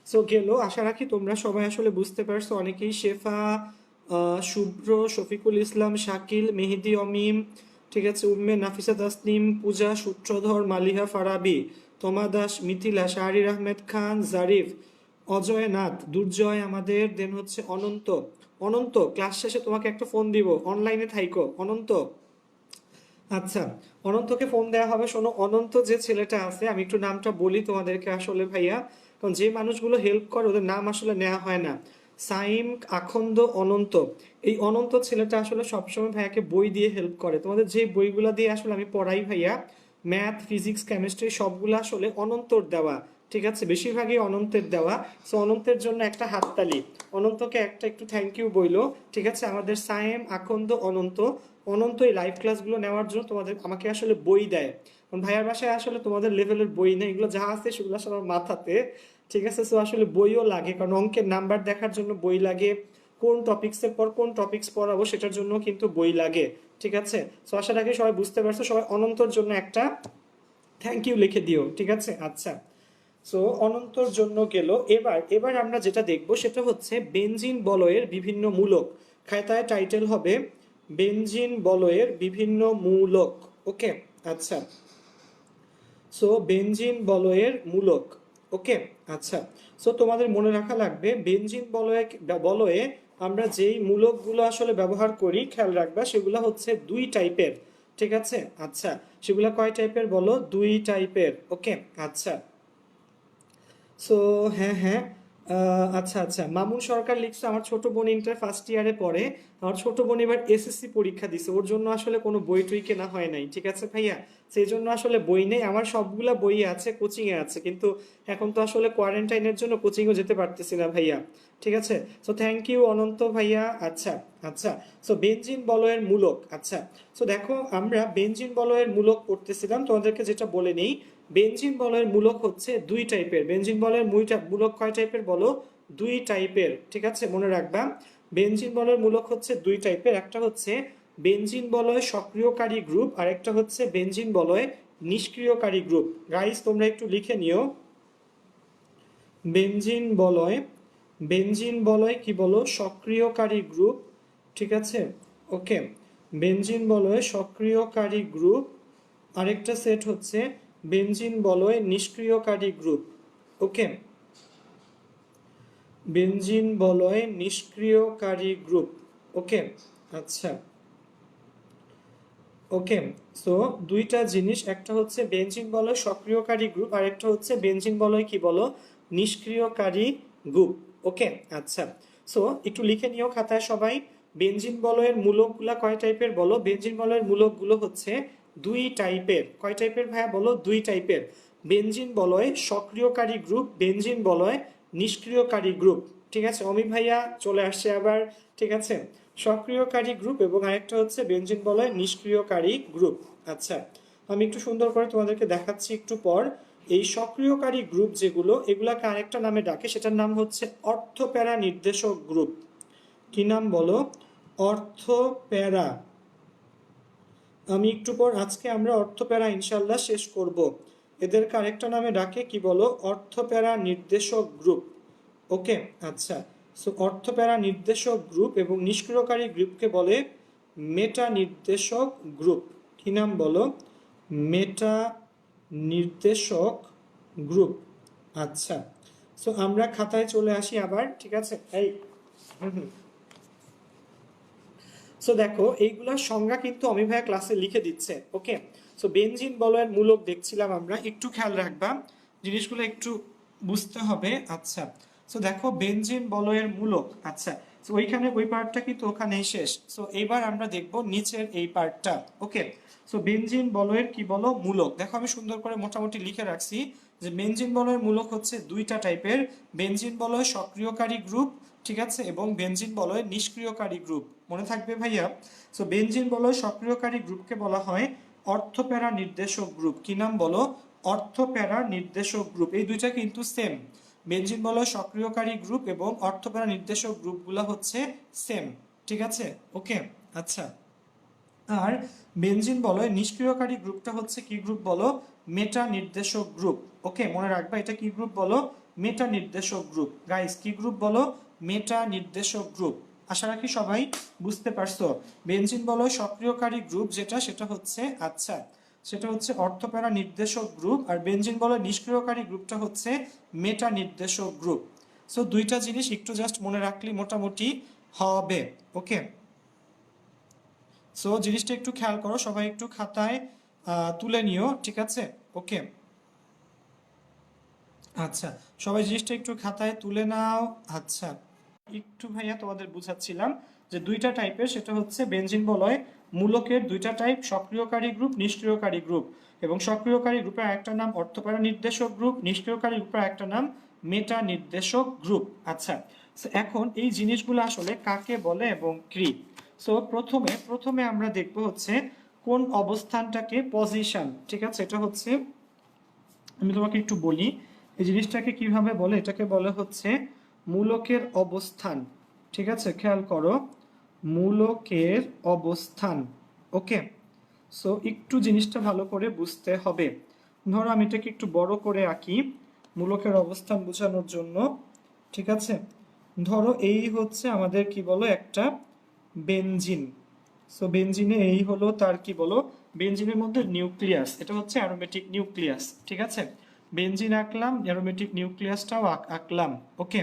সো গেল। আশা রাখি তোমরা সবাই আসলে বুঝতে পারছো। অনেকেই শেফা, শুভ্র, শফিকুল ইসলাম, শাকিল, মেহেদি, অমিম, ঠিক আছে, উম্মে, নাফিসা তাসনিম, পূজা, সূত্রধর, মালিহা, ফারাবি, তমা দাস, মিথিলা, শাহরির আহমেদ খান, জারিফ, অজয় নাথ, দুর্জয় আমাদের, দেন হচ্ছে অনন্ত। অনন্ত, ক্লাস শেষে তোমাকে একটা ফোন দিব, অনলাইনে থাইকো অনন্ত। আচ্ছা, অনন্তকে ফোন দেওয়া হবে। শোনো, অনন্ত যে ছেলেটা আছে, আমি একটু নামটা বলি তোমাদেরকে আসলে ভাইয়া, কারণ যে মানুষগুলো হেল্প করে ওদের নাম আসলে নেওয়া হয় না। সাইম, আখন্দ, অনন্ত। এই অনন্ত ছেলেটা আসলে সবসময় ভাইয়াকে বই দিয়ে হেল্প করে। তোমাদের যে বইগুলো দিয়ে আসলে আমি পড়াই ভাইয়া, ম্যাথ, ফিজিক্স, কেমিস্ট্রি, সবগুলো আসলে অনন্তর দেওয়া। ঠিক আছে, বেশিরভাগই অনন্তের দেওয়া। সো অনন্তের জন্য একটা হাততালি, অনন্তকে একটা একটু থ্যাংক ইউ বইলো। ঠিক আছে, আমাদের সায়েম, আখন্দ, অনন্ত। অনন্ত এই লাইভ ক্লাসগুলো নেওয়ার জন্য তোমাদের আমাকে আসলে বই দেয়, কারণ ভাইয়ার বাসায় আসলে তোমাদের লেভেলের বই নেই, এগুলো যা আছে সেগুলো আসলে আমার মাথাতে। ঠিক আছে, সো আসলে বইও লাগে, কারণ অঙ্কের নাম্বার দেখার জন্য বই লাগে, কোন টপিক্সের পর কোন টপিক্স পড়াবো সেটার জন্য কিন্তু বই লাগে। ঠিক আছে, সো আশা রাখি সবাই বুঝতে পারছো। সবাই অনন্তর জন্য একটা থ্যাংক ইউ লিখে দিও। ঠিক আছে, আচ্ছা, সো অনন্তর জন্য গেল। এবার এবার আমরা যেটা দেখব সেটা হচ্ছে বেনজিন বলয়ের বিভিন্ন মূলক। খাতায় টাইটেল হবে বেনজিন বলয়ের বিভিন্ন মূলক। ওকে, আচ্ছা, সো বেনজিন বলয়ের মূলক। ওকে, আচ্ছা, সো তোমাদের মনে রাখা লাগবে বেনজিন বলয়ে আমরা যেই মূলকগুলো আসলে ব্যবহার করি, খেয়াল রাখবা সেগুলো হচ্ছে দুই টাইপের। ঠিক আছে, আচ্ছা, সেগুলো কয় টাইপের বলো, দুই টাইপের। ওকে, আচ্ছা, সো হ্যাঁ হ্যাঁ, আচ্ছা আচ্ছা, মামুন সরকার লিখছে আমার ছোট বোন ইন্টার ফার্স্ট ইয়ারে পড়ে, আমার ছোট বোন এবার এসএসসি পরীক্ষা দিছে, ওর জন্য আসলে কোনো বই টই কেনা হয় নাই। ঠিক আছে ভাইয়া, সেই জন্য আসলে বই নেই, আমার সবগুলা বই আছে, কোচিং এ আছে, কিন্তু এখন তো আসলে কোয়ারেন্টাইনের জন্য কোচিংও যেতে পারতেছি না ভাইয়া। ঠিক আছে, সো থ্যাংক ইউ অনন্ত ভাইয়া। আচ্ছা, আচ্ছা, সো বেনজিন বলয়ের মূলক। আচ্ছা, সো দেখো আমরা বেনজিন বলয়ের মূলক পড়তেছিলাম, তোমাদেরকে যেটা বলে নেই, বেনজিন বলয়ের মূলক হচ্ছে দুই টাইপের। বেনজিন বলয়ের মূলক কয় টাইপের বলো, দুই টাইপের। ঠিক আছে, মনে রাখবা, বেনজিন বলয়ের মূলক হচ্ছে দুই টাইপের। একটা হচ্ছে বেনজিন বলয় সক্রিয়কারী গ্রুপ, আর একটা হচ্ছে বেনজিন বলয় নিষ্ক্রিয়কারী গ্রুপ। গাইস তোমরা একটু লিখে নিও, বেনজিন বলয় বেনজিন বলয় কি বলো, সক্রিয়কারী গ্রুপ। ঠিক আছে, ওকে। বেনজিন বলয় সক্রিয়কারী গ্রুপ। আরেকটা সেট হচ্ছে বেনজিন বলয় নিষ্ক্রিয়কারী গ্রুপ। ওকে, বেনজিন বলয় নিষ্ক্রিয়কারী গ্রুপ। ওকে, আচ্ছা, ওকে। সো দুইটা জিনিস, একটা হচ্ছে বেনজিন বলয় সক্রিয়কারী গ্রুপ, আর একটা হচ্ছে বেনজিন বলয় কি বলো, নিষ্ক্রিয়কারী গ্রুপ। ওকে, আচ্ছা। সো একটু লিখে নিও খাতায় সবাই। বেনজিন বলয়ের মূলকগুলা কয় টাইপের বলো? বেনজিন বলয়ের মূলকগুলো হচ্ছে দুই টাইপের। কয় টাইপের ভাইয়া বলো? দুই টাইপের। বেনজিন বলয় সক্রিয়কারী গ্রুপ, বেনজিন বলয় নিষ্ক্রিয়কারী গ্রুপ। ঠিক আছে, অমি ভাইয়া চলে আসছে আবার। ঠিক আছে, সক্রিয়কারী গ্রুপ এবং আরেকটা হচ্ছে বেনজিন বলয় নিষ্ক্রিয়কারী গ্রুপ। আচ্ছা, আমি একটু সুন্দর করে তোমাদেরকে দেখাচ্ছি একটু পর। এই সক্রিয়কারী গ্রুপ যেগুলো, এগুলাকে আরেকটা নামে ডাকে, সেটার নাম হচ্ছে অর্থপ্যারা নির্দেশক গ্রুপ। কি নাম বলো? অর্থপ্যারা। আমি একটু পর, আজকে আমরা অর্থপ্যারা ইনশাল্লাহ শেষ করব। এদেরকে আরেকটা নামে ডাকে কি বলো? অর্থপ্যারা নির্দেশক গ্রুপ। ওকে, আচ্ছা। সো অর্থপ্যারা নির্দেশক গ্রুপ এবং নিষ্ক্রিয়কারী গ্রুপকে বলে মেটা নির্দেশক গ্রুপ। কি নাম বলো? মেটা নির্দেশক গ্রুপ। আচ্ছা, সো আমরা খাতায় চলে আসি আবার। ঠিক আছে, এই সো দেখো এইগুলার সংজ্ঞা কিন্তু অমি ভাইয়া ক্লাসে লিখে দিচ্ছে। ওকে, সো বেনজিন বলয়ের মূলক দেখছিলাম আমরা, একটু খেয়াল রাখবা, জিনিসগুলো একটু বুঝতে হবে। আচ্ছা, সো দেখো বেনজিন বলয়ের মূলক। আচ্ছা, সো ওইখানে ওই পার্টটা কিন্তু ওখানেই শেষ। সো এবার আমরা দেখব নিচের এই পার্টটা। ওকে, সো বেনজিন বলয়ের কি বলো? মূলক। দেখো আমি সুন্দর করে মোটামুটি লিখে রাখছি যে বেনজিন বলয়ের মূলক হচ্ছে দুইটা টাইপের। বেনজিন বলয় সক্রিয়কারী গ্রুপ, ঠিক আছে, এবং বেনজিন বলয় নিষ্ক্রিয়কারী গ্রুপ। মনে থাকবে ভাইয়া। সো বেনজিন বলয় সক্রিয়কারী গ্রুপকে বলা হয় অর্থপ্যারা নির্দেশক গ্রুপ। কি নাম বলো? অর্থপ্যারা নির্দেশক গ্রুপ। এই দুইটা কিন্তু সেম। বেনজিন বলয় সক্রিয়কারী গ্রুপ এবং অর্থপ্যারা নির্দেশক গ্রুপগুলো হচ্ছে সেম। ঠিক আছে, ওকে, আচ্ছা। আর বেনজিন বলয় নিষ্ক্রিয়কারী গ্রুপটা হচ্ছে কি গ্রুপ বলো? মেটা নির্দেশক গ্রুপ। ওকে, মনে রাখবা এটা কি গ্রুপ বলো? মেটা নির্দেশক গ্রুপ। গাইস কি গ্রুপ বলো? মেটা নির্দেশক গ্রুপ। আশা রাখি সবাই বুঝতে পারছো। বেনজিন বলয় সক্রিয়কারী গ্রুপ যেটা, সেটা হচ্ছে, আচ্ছা, সেটা হচ্ছে অর্থপ্যারা নির্দেশক গ্রুপ, আর বেনজিন বলয় নিষ্ক্রিয়কারী গ্রুপটা হচ্ছে মেটা নির্দেশক গ্রুপ। সো দুইটা জিনিস একটু জাস্ট মনে রাখলে মোটামুটি হবে। ওকে, সো জিনিসটা একটু খেয়াল করো সবাই, একটু খাতায় তুলে নিও। ঠিক আছে, ওকে, আচ্ছা, সবাই জিনিসটা একটু খাতায় তুলে নাও। আচ্ছা, একটু ভাইয়া তোমাদের বুঝাচ্ছিলাম যে দুইটা টাইপের, সেটা হচ্ছে বেনজিন বলয় মূলকের দুইটা টাইপ, সক্রিয়কারী গ্রুপ, নিষ্ক্রিয়কারী গ্রুপ। এবং সক্রিয়কারী গ্রুপের একটা নাম অর্থপ্যারা নির্দেশক গ্রুপ, নিষ্ক্রিয়কারী গ্রুপের একটা নাম মেটা নির্দেশক গ্রুপ। আচ্ছা, এখন এই জিনিসগুলো আসলে কাকে বলে এবং কি? সো প্রথমে প্রথমে আমরা দেখব হচ্ছে কোন অবস্থানটাকে পজিশন। ঠিক আছে, এটা হচ্ছে, আমি তোমাকে একটু বলি এই জিনিসটাকে কিভাবে বলে। এটাকে বলে হচ্ছে মূলকের অবস্থান। ঠিক আছে, খেয়াল করো, মূলকের অবস্থান। ওকে, সো একটু জিনিসটা ভালো করে বুঝতে হবে। ধরো আমি এটাকে একটু বড় করে আঁকি মূলকের অবস্থান বোঝানোর জন্য। ঠিক আছে, ধরো এই হচ্ছে আমাদের কি বলো একটা বেনজিন। সো বেনজিনে এই হলো তার কি বলো, বেনজিনের মধ্যে নিউক্লিয়াস, এটা হচ্ছে অ্যারোমেটিক নিউক্লিয়াস। ঠিক আছে, বেনজিন আঁকলাম, অ্যারোমেটিক নিউক্লিয়াসটাও আঁকলাম। ওকে,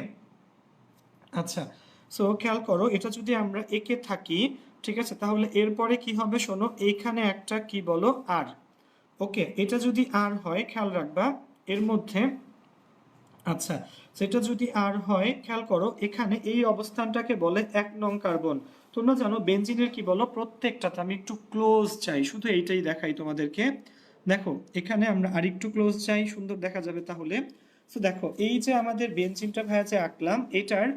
আচ্ছা, সো খেয়াল করো এটা যদি আমরা একে থাকি, ঠিক আছে, তাহলে এরপরে কি হবে শোনো, এইখানে একটা কি বলো আর। ওকে, এটা যদি আর হয় খেয়াল রাখবা এর মধ্যে। আচ্ছা, সেটা যদি আর হয় খেয়াল করো এখানে এই অবস্থানটাকে বলে 1 নং কার্বন। তোমরা জানো বেনজিনের কি বলো, প্রত্যেকটাতে, আমি একটু ক্লোজ চাই, শুধু এইটাই দেখাই তোমাদেরকে। দেখো এখানে আমরা আরেকটু ক্লোজ চাই, সুন্দর দেখা যাবে তাহলে। তো দেখো এই যে আমাদের বেনজিনটা ভাইয়া যে আঁকলাম, এটার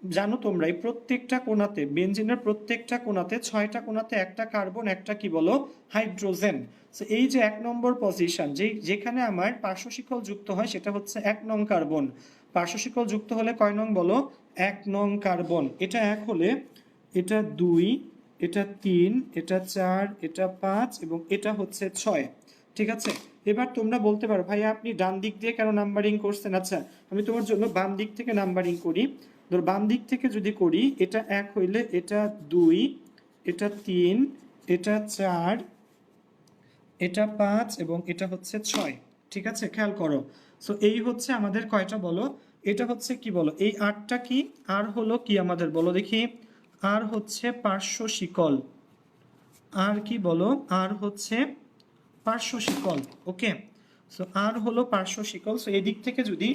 জানো তোমরা এই প্রত্যেকটা কোণাতে, বেনজিনের প্রত্যেকটা কোণাতে, 6টা কোণাতে একটা কার্বন, একটা কি বলো হাইড্রোজেন। সো এই যে 1 নম্বর পজিশন, যেখানে আমার পার্শ্বশিখল যুক্ত হয় সেটা হচ্ছে 1 নং কার্বন। পার্শ্বশিখল যুক্ত হলে কয় নং বলো? 1 নং কার্বন। এটা 1 হলে এটা 2, এটা 3, এটা 4, এটা 5 এবং এটা হচ্ছে 6। ঠিক আছে, এবার তোমরা বলতে পারো ভাইয়া আপনি ডান দিক দিয়ে কেন নাম্বারিং করছেন? আচ্ছা, আমি তোমার জন্য বাম দিক থেকে নাম্বারিং করি। ধর বাম দিক থেকে যদি করি, এটা 1 হইলে এটা 2, এটা 3, এটা 4, এটা 5 এবং এটা হচ্ছে 6। ঠিক আছে, খেয়াল করো। সো এই হচ্ছে আমাদের কয়টা বলো, এটা হচ্ছে কি বলো, এই 8টা কি, আর হলো কি আমাদের বলো দেখি, আর হচ্ছে পার্শ্ব শিকল, আর কি বলো, আর হচ্ছে পার্শ্ব শিকল। ওকে, সো আর হলো পার্শ্ব শিকল। সো এই দিক থেকে যদি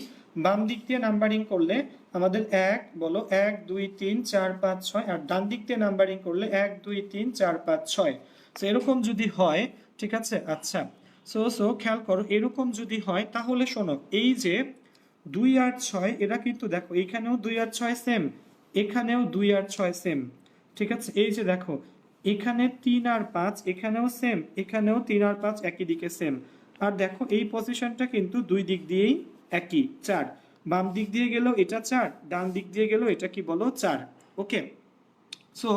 বাম দিক দিয়ে নাম্বারিং করলে আমাদের 1 বলো 1 2 3 4 5 6, আর ডান দিক দিয়ে নাম্বারিং করলে 1 2 3 4 5 6। সো এরকম যদি হয়, ঠিক আছে, আচ্ছা, সো সো খেয়াল করো, এরকম যদি হয় তাহলে শোনো, এই যে 2 আর 6 এরা কিন্তু দেখো এখানেও 2 আর 6 সেম, এখানেও 2 আর 6 সেম। ঠিক আছে, এই যে দেখো এখানে 3 আর 5, এখানেও সেম, এখানেও 3 আর 5 একই দিকে সেম। আর দেখো এই পজিশনটা কিন্তু দুই দিক দিয়েই একই 4, বাম দিক দিয়ে গেলেও এটা 4, ডান দিক দিয়ে গেলেও এটা কি বলো 4। ওকে, সো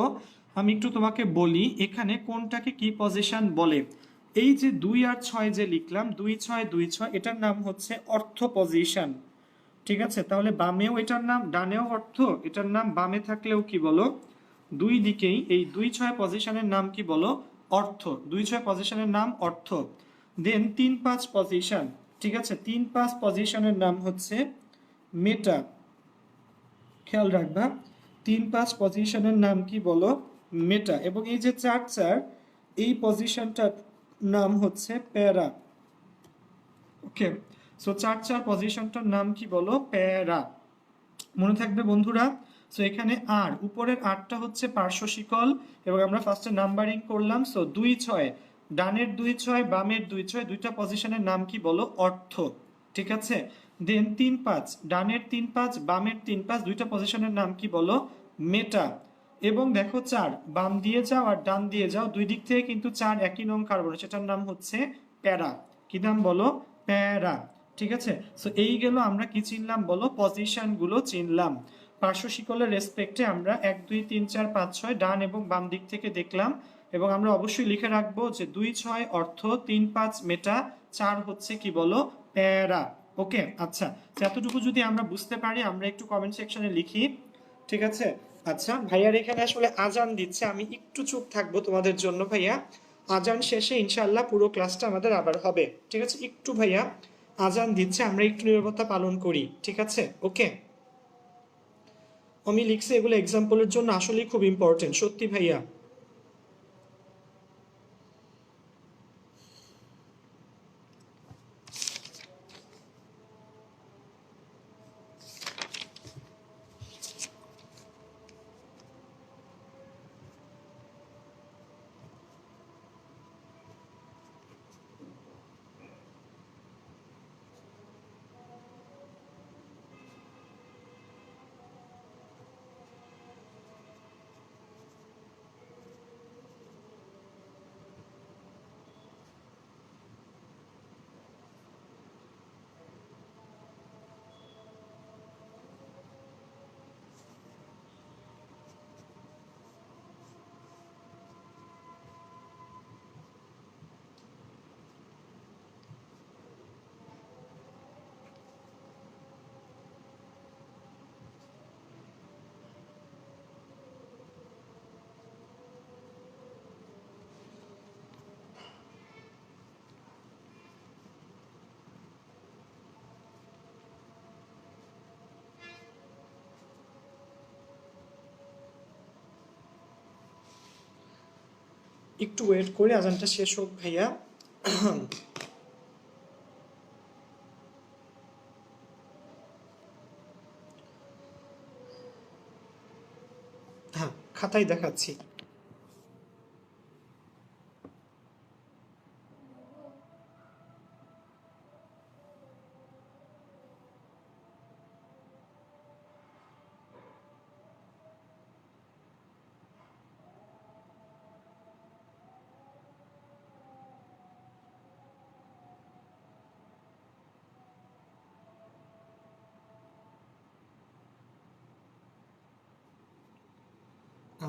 আমি একটু তোমাকে বলি এখানে কোনটাকে কি পজিশন বলে। এই যে 2 আর 6 যে লিখলাম, 2 6 2 6, এটার নাম হচ্ছে অর্থ পজিশন। ঠিক আছে, তাহলে বামেও এটার নাম, ডানেও অর্থ, এটার নাম বামে থাকলেও কি বলো, দুই দিকেই এই 2 6 পজিশনের নাম কি বলো, অর্থ। 2 6 পজিশনের নাম অর্থ। দেন 3 5 পজিশন, ঠিক আছে, 3 5 পজিশনের নাম হচ্ছে মেটা। খেয়াল রাখবা, 3 5 পজিশনের নাম কি বলো, মেটা। এবং এই যে 4 4 এই পজিশনটার নাম হচ্ছে প্যারা। ওকে, সো 4 4 পজিশনটার নাম কি বলো, প্যারা। মনে থাকবে বন্ধুরা। সো এখানে আর উপরের আরটা হচ্ছে পার্শ্ব শিকল, এবং আমরা ফার্স্টে নাম্বারিং করলাম। সো 2 6, ডানের 2 6 বামের 2 6, দুইটা পজিশনের নাম কি বলো, অর্থ। ঠিক আছে, দেন 3 5, ডানের 3 5 বামের 3 5, দুইটা পজিশনের নাম কি বলো, মেটা। এবং দেখো 4 বাম দিয়ে যাও আর ডান দিয়ে যাও, দুই দিক থেকে কিন্তু 4 একই নং কার্বন, সেটার নাম হচ্ছে প্যারা। কি নাম বলো, প্যারা। ঠিক আছে, সো এই গেল আমরা কি চিনলাম বলো, পজিশন গুলো চিনলাম। পার্শ্ব শিকলের রেসপেক্টে আমরা 1 2 3 4 5 6 ডান এবং বাম দিক থেকে দেখলাম, এবং আমরা অবশ্যই লিখে রাখবো যে 2 6 অর্থ, 3 5 মেটা, 4 হচ্ছে কি বলো, প্যারা। ওকে, আচ্ছা, এতটুকু যদি আমরা বুঝতে পারি আমরা একটু কমেন্ট সেকশনে লিখি। ঠিক আছে, আচ্ছা ভাইয়ার এখানে আসলে আজান দিচ্ছে, আমি একটু চুপ থাকবো তোমাদের জন্য ভাইয়া। আজান শেষে ইনশাআল্লাহ পুরো ক্লাসটা আমাদের আবার হবে। ঠিক আছে, একটু ভাইয়া আজান দিচ্ছে, আমরা একটু নীরবতা পালন করি। ঠিক আছে, ওকে। আমি লিখছি এগুলো এক্সাম্পলের জন্য, আসলেই খুব ইম্পর্টেন্ট, সত্যি ভাইয়া। একটু ওয়েট করে আজানটা শেষ হোক ভাইয়া। হ্যাঁ, খাতায় দেখাচ্ছি।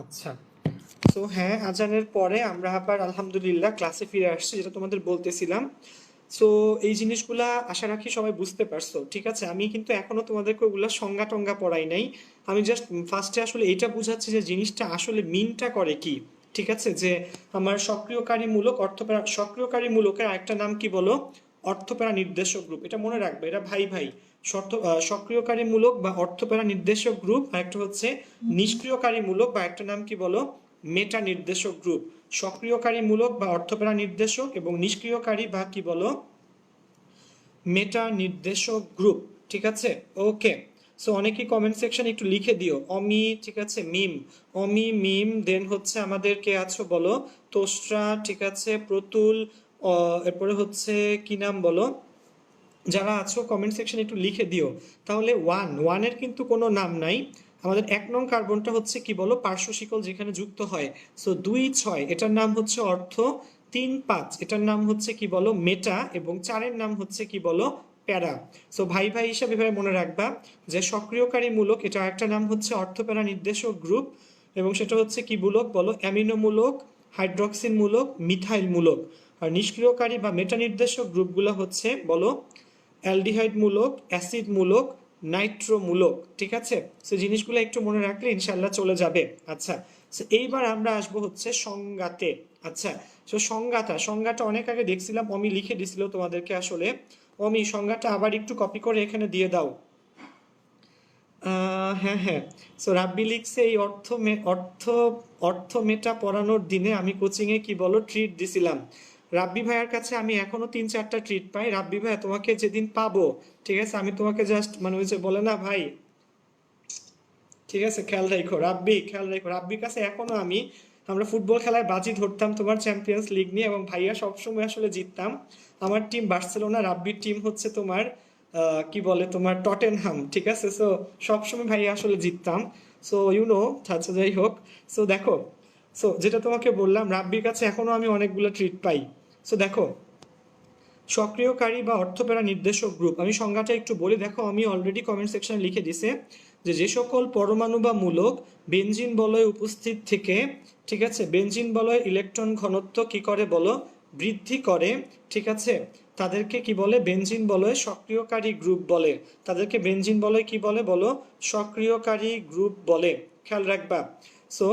আচ্ছা, তো হ্যাঁ, আজানের পরে আমরা আবার আলহামদুলিল্লাহ ক্লাসে ফিরে আসছি, যেটা তোমাদের বলতেছিলাম। সো এই জিনিসগুলা আশা রাখি সবাই বুঝতে পারছো, ঠিক আছে? আমি কিন্তু এখনো তোমাদেরকে ওগুলা সংজ্ঞা টঙ্গা পড়াই নাই। আমি জাস্ট ফার্স্টে আসলে এটা বুঝাচ্ছি যে জিনিসটা আসলে মিনটা করে কি, ঠিক আছে? যে আমার সক্রিয়কারীমূলক অর্থপ্যারা, সক্রিয়কারীমূলকের আরেকটা নাম কি বলো? অর্থপ্যারা নির্দেশক গ্রুপ। এটা মনে রাখবে, এটা ভাই ভাই। সক্রিয়কারীমূলক বা অর্থপ্যারা নির্দেশক গ্রুপ, আরেকটা হচ্ছে নিষ্ক্রিয়কারীমূলক বা একটা নাম কি বলো? মেটা নির্দেশক গ্রুপ। সক্রিয়কারীমূলক বা অর্থপ্যারা নির্দেশক এবং নিষ্ক্রিয়কারী বা কি বলো? মেটা নির্দেশক গ্রুপ, ঠিক আছে? ওকে। সো অনেকেই কমেন্ট সেকশন একটু লিখে দিও অমি, ঠিক আছে? মিম, অমি, মিম, দেন হচ্ছে আমাদের কে আছো বলো? তোসরা, ঠিক আছে? প্রতুল, এরপরে হচ্ছে কি নাম বলো? যারা আছো কমেন্ট সেকশনে একটু লিখে দিও। তাহলে ওয়ানের কিন্তু কোনো নাম নাই। আমাদের 1 নং কার্বনটা হচ্ছে কি বলো? পার্শ্ব শিকল যেখানে যুক্ত হয়। সো 2, 6 এটার নাম হচ্ছে অর্থ, 3, 5 এটার নাম হচ্ছে কি বলো? মেটা, এবং 4-এর নাম হচ্ছে কি বলো? প্যারা। সো ভাই ভাই হিসাবে এভাবে মনে রাখবা যে সক্রিয়কারী মূলক এটা একটা নাম হচ্ছে অর্থপ্যারা নির্দেশক গ্রুপ, এবং সেটা হচ্ছে কি মূলক বলো? অ্যামিনো মূলক, হাইড্রক্সিন মূলক, মিথাইল মূলক। আর নিষ্ক্রিয়কারী বা মেটা নির্দেশক গ্রুপগুলো হচ্ছে বলো? অ্যালডিহাইড মূলক, অ্যাসিড মূলক, নাইট্রো মূলক, ঠিক আছে? সো জিনিসগুলো একটু মনে রাখলে ইনশাল্লাহ চলে যাবে। আচ্ছা, সো এইবার আমরা আসবো হচ্ছে সংজ্ঞাতে। আচ্ছা, সো সংজ্ঞাটা অনেক আগে দেখছিলাম, অমি লিখে দিছিল তোমাদেরকে আসলে। অমি সংজ্ঞাটা আবার একটু কপি করে এখানে দিয়ে দাও। হ্যাঁ হ্যাঁ। সো রাব্বি লিখছে এই অর্থ মেটা পড়ানোর দিনে আমি কোচিংয়ে কি বলো? ট্রিট দিছিলাম। রাব্বি ভাইয়ার কাছে আমি এখনো 3-4টা ট্রিট পাই। রাব্বি ভাইয়া তোমাকে যেদিন পাবো, ঠিক আছে, আমি তোমাকে জাস্ট মানে ওই যে বলে না ভাই, ঠিক আছে, খেয়াল রাখো রাব্বি, খেয়াল রাখো। রাব্বির কাছে এখনো আমি, আমরা ফুটবল খেলায় বাজি ধরতাম তোমার চ্যাম্পিয়ন্স লিগ নিয়ে, এবং ভাইয়া সবসময় আসলে জিততাম। আমার টিম বার্সেলোনা, রাব্বির টিম হচ্ছে তোমার কি বলে তোমার টটেনহাম, ঠিক আছে? সো সবসময় ভাইয়া আসলে জিততাম। সো আচ্ছা যাই হোক। সো দেখো, সো যেটা তোমাকে বললাম, রাব্বির কাছে এখনো আমি অনেকগুলো ট্রিট পাই। সো দেখো, সক্রিয়কারী বা অর্থপ্যারা নির্দেশক গ্রুপ, আমি সংজ্ঞাটা একটু বলি। দেখো আমি অলরেডি কমেন্ট সেকশনে লিখে দিছে যে যে সকল পরমাণু বা মূলক বেনজিন বলয়ে উপস্থিত থেকে, ঠিক আছে, বেনজিন বলয়ের ইলেকট্রন ঘনত্ব কি করে বলো? বৃদ্ধি করে, ঠিক আছে, তাদেরকে কি বলে? বেনজিন বলয়ে সক্রিয়কারী গ্রুপ বলে। তাদেরকে বেনজিন বলয় কি বলে বলো? সক্রিয়কারী গ্রুপ বলে। খেয়াল রাখবা। সো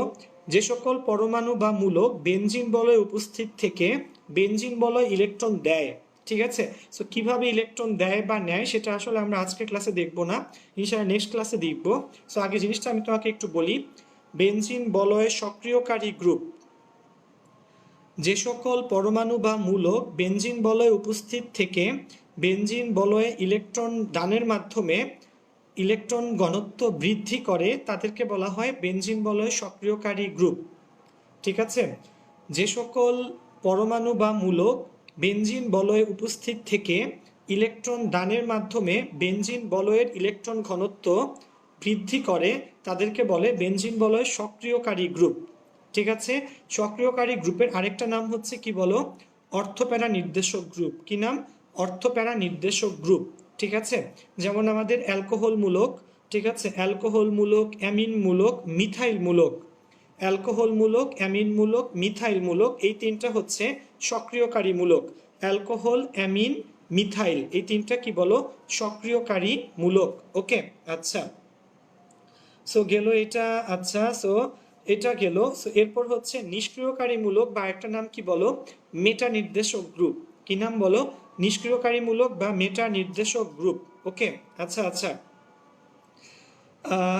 যে সকল পরমাণু বা মূলক বেনজিন বলয়ে উপস্থিত থেকে বেনজিন বলয় ইলেকট্রন দেয়, ঠিক আছে? সো কিভাবে ইলেকট্রন দেয় বা নেয় সেটা আসলে আমরা আজকের ক্লাসে দেখবো না, ইনশাআল্লাহ নেক্সট ক্লাসে দেখব। সো আগে জিনিসটা আমি তোমাকে একটু বলি। বেনজিন বলয়ে সক্রিয়কারী গ্রুপ, যে সকল পরমাণু বা মূলক বেনজিন বলয়ে উপস্থিত থেকে বেনজিন বলয়ে ইলেকট্রন দানের মাধ্যমে ইলেকট্রন ঘনত্ব বৃদ্ধি করে তাদেরকে বলা হয় বেনজিন বলয়ে সক্রিয়কারী গ্রুপ, ঠিক আছে? যে সকল পরমাণু বা মূলক বেনজিন বলয়ে উপস্থিত থেকে ইলেকট্রন দানের মাধ্যমে বেনজিন বলয়ের ইলেকট্রন ঘনত্ব বৃদ্ধি করে তাদেরকে বলে বেনজিন বলয় সক্রিয়কারী গ্রুপ, ঠিক আছে? সক্রিয়কারী গ্রুপের আরেকটা নাম হচ্ছে কি বলো? অর্থপ্যারা নির্দেশক গ্রুপ। কি নাম? অর্থপ্যারা নির্দেশক গ্রুপ, ঠিক আছে? যেমন আমাদের অ্যালকোহল মূলক, ঠিক আছে, অ্যালকোহল মূলক, অ্যামিন মূলক, মিথাইল মূলক। অ্যালকোহল মূলক, অ্যামিন মূলক, মিথাইল মূলক, এই তিনটা হচ্ছে সক্রিয়কারী মূলক। অ্যালকোহল, অ্যামিন, মিথাইল, এই তিনটা কি বলো? সক্রিয়কারী মূলক। ওকে, আচ্ছা। সো গেল এটা। আচ্ছা, সো এটা গেল। সো এরপর হচ্ছে নিষ্ক্রিয়কারী মূলক বা একটা নাম কি বলো? মেটা নির্দেশক গ্রুপ। কি নাম বলো? নিষ্ক্রিয়কারী মূলক বা মেটা নির্দেশক গ্রুপ। ওকে, আচ্ছা আচ্ছা।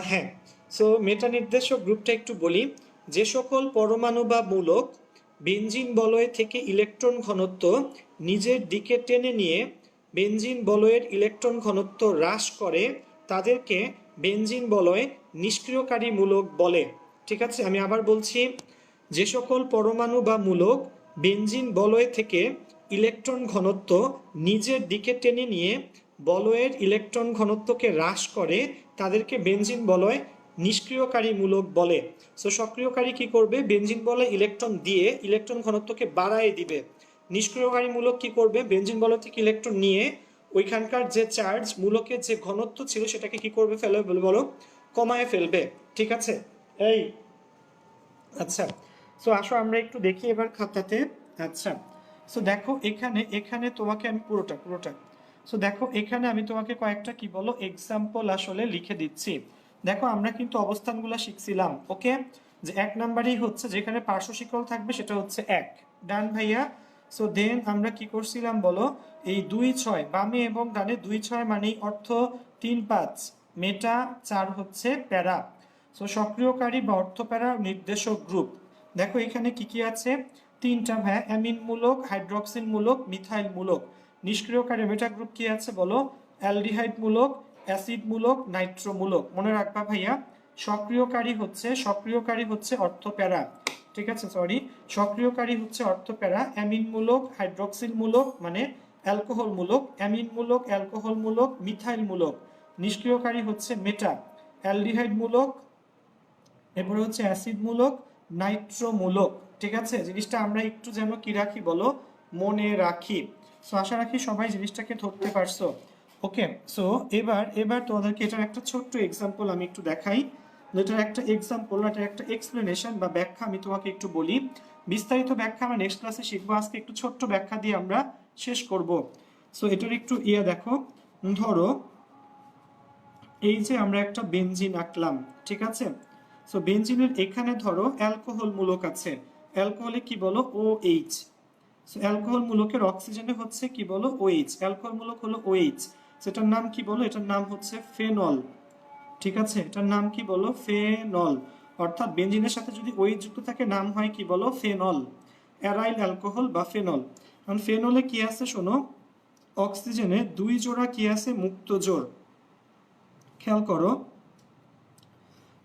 হ্যাঁ। সো মেটা নির্দেশক গ্রুপটা একটু বলি। যে সকল পরমাণু বা মূলক বেনজিন বলয় থেকে ইলেকট্রন ঘনত্ব নিজের দিকে টেনে নিয়ে বেনজিন বলয়ের ইলেকট্রন ঘনত্ব হ্রাস করে তাদেরকে বেনজিন বলয় নিষ্ক্রিয়কারী মূলক বলে, ঠিক আছে? আমি আবার বলছি, যে সকল পরমাণু বা মূলক বেনজিন বলয় থেকে ইলেকট্রন ঘনত্ব নিজের দিকে টেনে নিয়ে বলয়ের ইলেকট্রন ঘনত্বকে হ্রাস করে তাদেরকে বেনজিন বলয় নিষ্ক্রিয়কারী মূলক বলে। সো সক্রিয়কারী কি করবে? বেনজিন বলয় ইলেকট্রন দিয়ে ইলেকট্রন ঘনত্বকে বাড়ায় দিবে। নিষ্ক্রিয়কারী মূলক কি করবে? বেনজিন বলয় থেকে ইলেকট্রন নিয়ে ওইখানকার যে চার্জ, মূলকের যে ঘনত্ব ছিল সেটাকে কি করবে? ফেলবে বলো? কমায় ফেলবে, ঠিক আছে? এই, আচ্ছা। সো আসো আমরা একটু দেখি এবার খাতাতে। আচ্ছা, সো দেখো এখানে এখানে তোমাকে আমি পুরোটা পুরোটা সো দেখো এখানে আমি তোমাকে কয়েকটা কি বলো এক্সাম্পল আসলে লিখে দিচ্ছি। দেখো আমরা কিন্তু অবস্থানগুলো শিখছিলাম, ওকে, যে এক নাম্বারই হচ্ছে যেখানে পার্শ্ব শিকল থাকবে সেটা হচ্ছে এক। ডান ভাইয়া। সো দেন আমরা কি করছিলাম বলো, এই 2 6 বামে এবং ডানে 2 6 মানেই অর্থ 3 5 মেটা, 4 হচ্ছে প্যারা। সো সক্রিয়কারী বা অর্থ প্যারা নির্দেশক গ্রুপ। দেখো এখানে কি কি আছে, তিনটা ভাইয়া, অ্যামিন মূলক, হাইড্রক্সিল মূলক, মিথাইল মূলক। নিষ্ক্রিয়কারী মেটা গ্রুপ কি আছে বলো, অ্যালডিহাইড মূলক, অ্যাসিড মূলক, নাইট্রো মূলক। মনে রাখবা ভাইয়া, সক্রিয়কারী হচ্ছে অর্থপ্যারা, ঠিক আছে, সরি, সক্রিয়কারী হচ্ছে অর্থপ্যারা, অ্যামিন মূলক, হাইড্রক্সিল মূলক মানে অ্যালকোহল মূলক, অ্যামিন মূলক, অ্যালকোহল মূলক, মিথাইল মূলক। নিষ্ক্রিয়কারী হচ্ছে মেটা, অ্যালডিহাইড মূলক, এরপরে হচ্ছে অ্যাসিড মূলক, নাইট্রো মূলক। ঠিক আছে, জিনিসটা আমরা একটু যেন কি রাখি বলো, মনে রাখি। সো আশা রাখি সবাই জিনিসটাকে ধরতে পারছো। ওকে, সো এবার এবার তোমাদেরকে এটার একটা ছোট্ট এক্সাম্পল আমি একটু দেখাই। এটার একটা এক্সাম্পল, এটার একটা এক্সপ্লেনেশন বা ব্যাখ্যা আমি তোমাকে একটু বলি। বিস্তারিত ব্যাখ্যা আমরা নেক্সট ক্লাসে শিখবো, আজকে একটু ছোট্ট ব্যাখ্যা দিয়ে আমরা শেষ করব। সো এটার একটু দেখো, ধরো এই যে আমরা একটা বেনজিন আঁকলাম, ঠিক আছে। সো বেনজিনের এখানে ধরো অ্যালকোহল মূলক আছে, অ্যালকোহলে কি বলো OH। সো অ্যালকোহল মূলকের অক্সিজেনে হচ্ছে কি বলো OH, অ্যালকোহল মূলক হলো OH। সেটার নাম কি বলো, এটার নাম হচ্ছে ফেনল, ঠিক আছে, এটার নাম কি বলো ফেনল। অর্থাৎ বেনজিনের সাথে যদি OH যুক্ত থাকে নাম হয় কি বলো ফেনল, অ্যারাইল অ্যালকোহল বা ফেনল। কারণ ফেনলে কি আছে শোনো, অক্সিজেনে 2 জোড়া কি আছে মুক্ত জোড়। খেয়াল করো,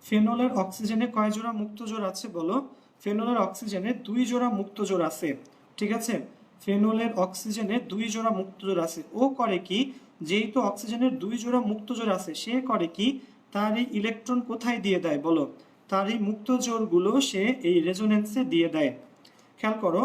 ফেনলের অক্সিজেনে কয় জোড়া মুক্ত জোড় আছে বলো, ফেনলের অক্সিজেনে 2 জোড়া মুক্ত জোড় আছে, ঠিক আছে। ফেনলের অক্সিজেনে 2 জোড়া মুক্ত জোড় আছে। ও করে কি, যেহেতু অক্সিজেনের 2 জোড়া মুক্ত জোড় আছে, সে করে কি, তার এই ইলেকট্রন কোথায় দিয়ে দেয় বলো, তার এই মুক্ত জোড়গুলো সে এই রেজোনেন্সে দিয়ে দেয়। খেয়াল করো,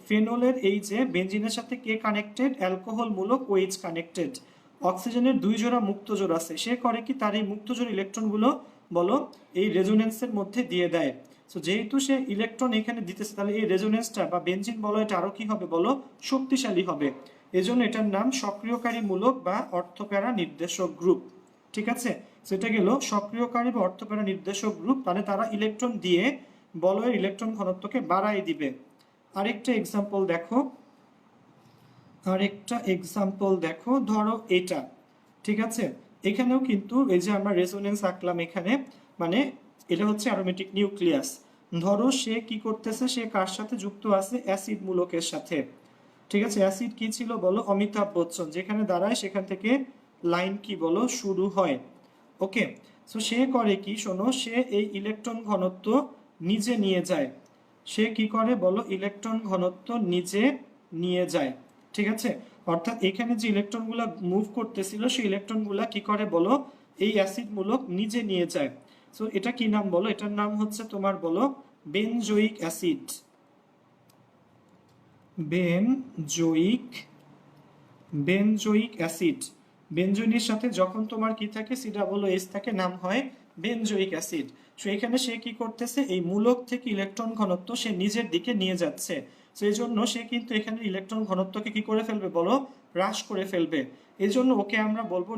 ফেনলের এই যে বেনজিনের সাথে কে কানেক্টেড, অ্যালকোহল মূলক OH কানেক্টেড। অক্সিজেনের 2 জোড়া মুক্ত জোড় আছে, সে করে কি, তার এই মুক্ত জোড় ইলেকট্রনগুলো বলো এই রেজোনেন্সের মধ্যে দিয়ে দেয়। সো যেহেতু সে ইলেকট্রন এখানে দিতেছে, তাহলে এই রেজোনেন্সটা বা বেনজিন বলো এটা আরো কি হবে বলো, শক্তিশালী হবে। এজন্য এটার নাম সক্রিয়কারী মূলক বা অর্থপ্যারা নির্দেশক গ্রুপ, ঠিক আছে। সেটা গেল সক্রিয়কারী বা অর্থপ্যারা নির্দেশক গ্রুপ, তাহলে তারা ইলেকট্রন দিয়ে বলয়ের ইলেকট্রন ঘনত্বকে বাড়াই দিবে। আরেকটা এক্সাম্পল দেখো, ধরো এটা, ঠিক আছে। এখানেও কিন্তু এই যে আমরা রেজোনেন্স আঁকলাম এখানে, মানে এটা হচ্ছে অ্যারোমেটিক নিউক্লিয়াস। ধরো সে কি করতেছে, সে কার সাথে যুক্ত আছে, অ্যাসিড মূলকের সাথে, ঠিক আছে। অ্যাসিড কি ছিল বলো, অমিতাভ বচ্চন, যেখানে দাঁড়ায় সেখান থেকে লাইন কি বলো শুরু হয়। ওকে, সো সে করে কি শোনো, সে এই ইলেকট্রন ঘনত্ব নিজে নিয়ে যায়। সে কি করে বলো, ইলেকট্রন ঘনত্ব নিজে নিয়ে যায়, ঠিক আছে। অর্থাৎ এখানে যে ইলেকট্রনগুলো মুভ করতেছিল সেই ইলেকট্রনগুলো কি করে বলো, এই অ্যাসিড মূলক নিজে নিয়ে যায়। সো এটা কি নাম বলো, এটার নাম হচ্ছে তোমার বলো বেনজোইক অ্যাসিড। বেনজোইক অ্যাসিড, বেনজোইনের সাথে যখন তোমার কি থাকে COOH থাকে, নাম হয় বেনজোইক অ্যাসিড। সো এখানে সে কি করতেছে, এই মূলক থেকে ইলেকট্রন ঘনত্ব সে নিজের দিকে নিয়ে যাচ্ছে। সেই জন্য সে কিন্তু এখানে ইলেকট্রন ঘনত্বকে কি করে ফেলবে বলো, হ্রাস করে ফেলবে। এই জন্য ওকে আমরা বলবো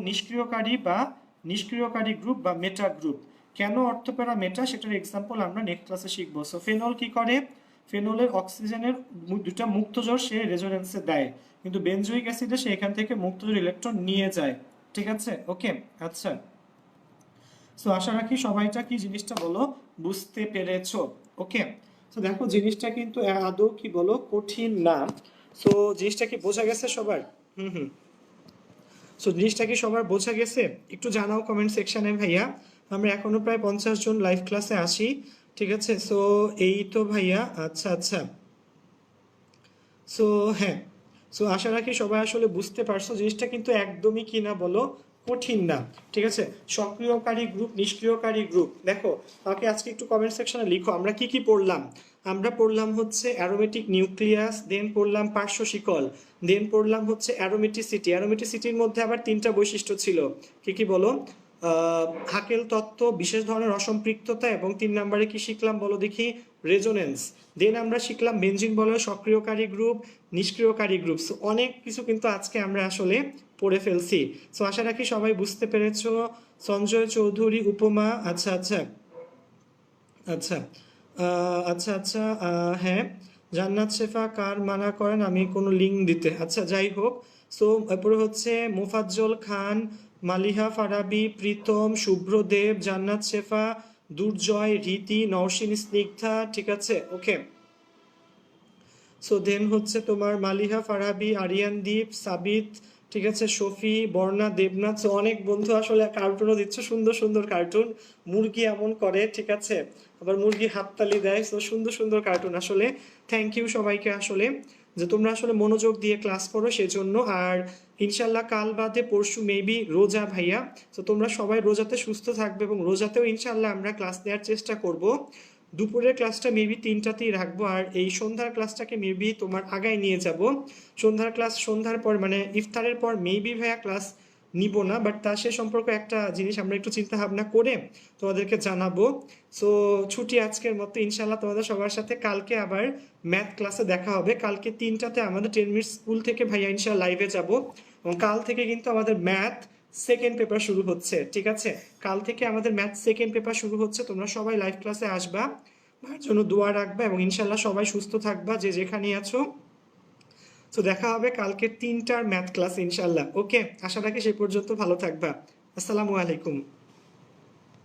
নিষ্ক্রিয়কারী গ্রুপ বা মেটা গ্রুপ। কেন অর্থপ্যারা মেটা, সেটার এক্সাম্পল আমরা নেক্সট ক্লাসে শিখবো। সো ফেনল কি করে, ফেনলের অক্সিজেনের 2টা মুক্ত জোড় সে রেজোনেন্সে দেয়, কিন্তু বেনজোইক অ্যাসিডে সে এখান থেকে মুক্ত জোড় ইলেকট্রন নিয়ে যায়, ঠিক আছে। ওকে, আচ্ছা, সো আশা রাখি সবাইটা কি জিনিসটা বলো বুঝতে পেরেছো। ওকে, তো দেখো জিনিসটা কিন্তু আদৌ কি বলো কঠিন না। সো জিনিসটা কি বোঝা গেছে সবার? হুম। সো জিনিসটা কি সবার বোঝা গেছে? একটু জানাও কমেন্ট সেকশনে ভাইয়া। আমরা এখনো প্রায় 50 জন লাইভ ক্লাসে আসি, ঠিক আছে। সো এই তো ভাইয়া, আচ্ছা। সো হ্যাঁ, সো আশা রাখি সবাই আসলে বুঝতে পারছো, জিনিসটা কিন্তু একদমই কি না বলো কঠিন না, ঠিক আছে। সক্রিয়কারী গ্রুপ, নিষ্ক্রিয়কারী গ্রুপ, দেখো আমাকে আজকে একটু কমেন্ট সেকশনে লিখো আমরা কি কি পড়লাম। আমরা পড়লাম হচ্ছে অ্যারোমেটিক নিউক্লিয়াস, দেন পড়লাম পার্শ্ব শিকল, দেন পড়লাম হচ্ছে অ্যারোমেটিসিটি। অ্যারোমেটিসিটির মধ্যে আবার 3টা বৈশিষ্ট্য ছিল, কি কি বলো, হাকেল তত্ত্ব, বিশেষ ধরনের অসম্পৃক্ততা, এবং 3 নম্বরে কি শিখলাম বলো দেখি, রেজোনেন্স। দেন আমরা শিখলাম বেঞ্জিন বলয়ের সক্রিয়কারী গ্রুপ, নিষ্ক্রিয়কারী গ্রুপ। সো অনেক কিছু কিন্তু আজকে আমরা আসলে পড়ে ফেলছি। সো আশা রাখি সবাই বুঝতে পেরেছো। সঞ্জয় চৌধুরী, উপমা, আচ্ছা আচ্ছা আচ্ছা আচ্ছা আচ্ছা হ্যাঁ, জান্নাত শেফা কার মানা করেন আমি কোনো লিঙ্ক দিতে? আচ্ছা যাই হোক। সো এরপরে হচ্ছে মোফাজ্জল খান, মালিহা ফারাবি, প্রীতম, শুভ্রদেব, জান্নাত শেফা, দুর্জয়, রীতি, নওশিন, স্নিগ্ধা, ঠিক আছে ওকে। সো দেন হচ্ছে তোমার মালিহা ফারাবি, আরিয়ান দীপ, সাবিত, ঠিক আছে, শফি, বর্ণা, দেবনাথ। সো অনেক বন্ধু আসলে কার্টুনও দিচ্ছ, সুন্দর সুন্দর কার্টুন। মুরগি এমন করে, ঠিক আছে, আবার মুরগি হাততালি দেয়। সো সুন্দর সুন্দর কার্টুন আসলে। থ্যাংক ইউ সবাইকে আসলে, যে তোমরা আসলে মনোযোগ দিয়ে ক্লাস করো সেজন্য। আর ইনশাল্লাহ কাল বাদে পরশু মেবি রোজা ভাইয়া। তো তোমরা সবাই রোজাতে সুস্থ থাকবে, এবং রোজাতেও ইনশাল্লাহ আমরা ক্লাস নেওয়ার চেষ্টা করব। দুপুরের ক্লাসটা মেবি 3টাতেই রাখবো, আর এই সন্ধ্যার ক্লাসটাকে মেবি তোমার আগায় নিয়ে যাব। সন্ধ্যার ক্লাস সন্ধ্যার পর মানে ইফতারের পর মেবি ভাইয়া ক্লাস নিব না, বাট তার সে সম্পর্কে একটা জিনিস আমরা একটু চিন্তা ভাবনা করে তোমাদেরকে জানাবো। সো ছুটি আজকের মতো, ইনশাল্লাহ তোমাদের সবার সাথে কালকে আবার ম্যাথ ক্লাসে দেখা হবে। কালকে 3টাতে আমাদের 10 মিনিট স্কুল থেকে ভাইয়া ইনশাল্লাহ লাইভে যাব, এবং কাল থেকে কিন্তু আমাদের ম্যাথ সেকেন্ড পেপার শুরু হচ্ছে, ঠিক আছে। কাল থেকে আমাদের ম্যাথ সেকেন্ড পেপার শুরু হচ্ছে, তোমরা সবাই লাইভ ক্লাসে আসবা, তার জন্য দোয়া রাখবা, এবং ইনশাল্লাহ সবাই সুস্থ থাকবা যে যেখানে আছো। তো দেখা হবে কালকে 3টার ম্যাথ ক্লাস ইনশাল্লাহ, ওকে। আশা রাখি সেই পর্যন্ত ভালো থাকবা। আসসালামু আলাইকুম।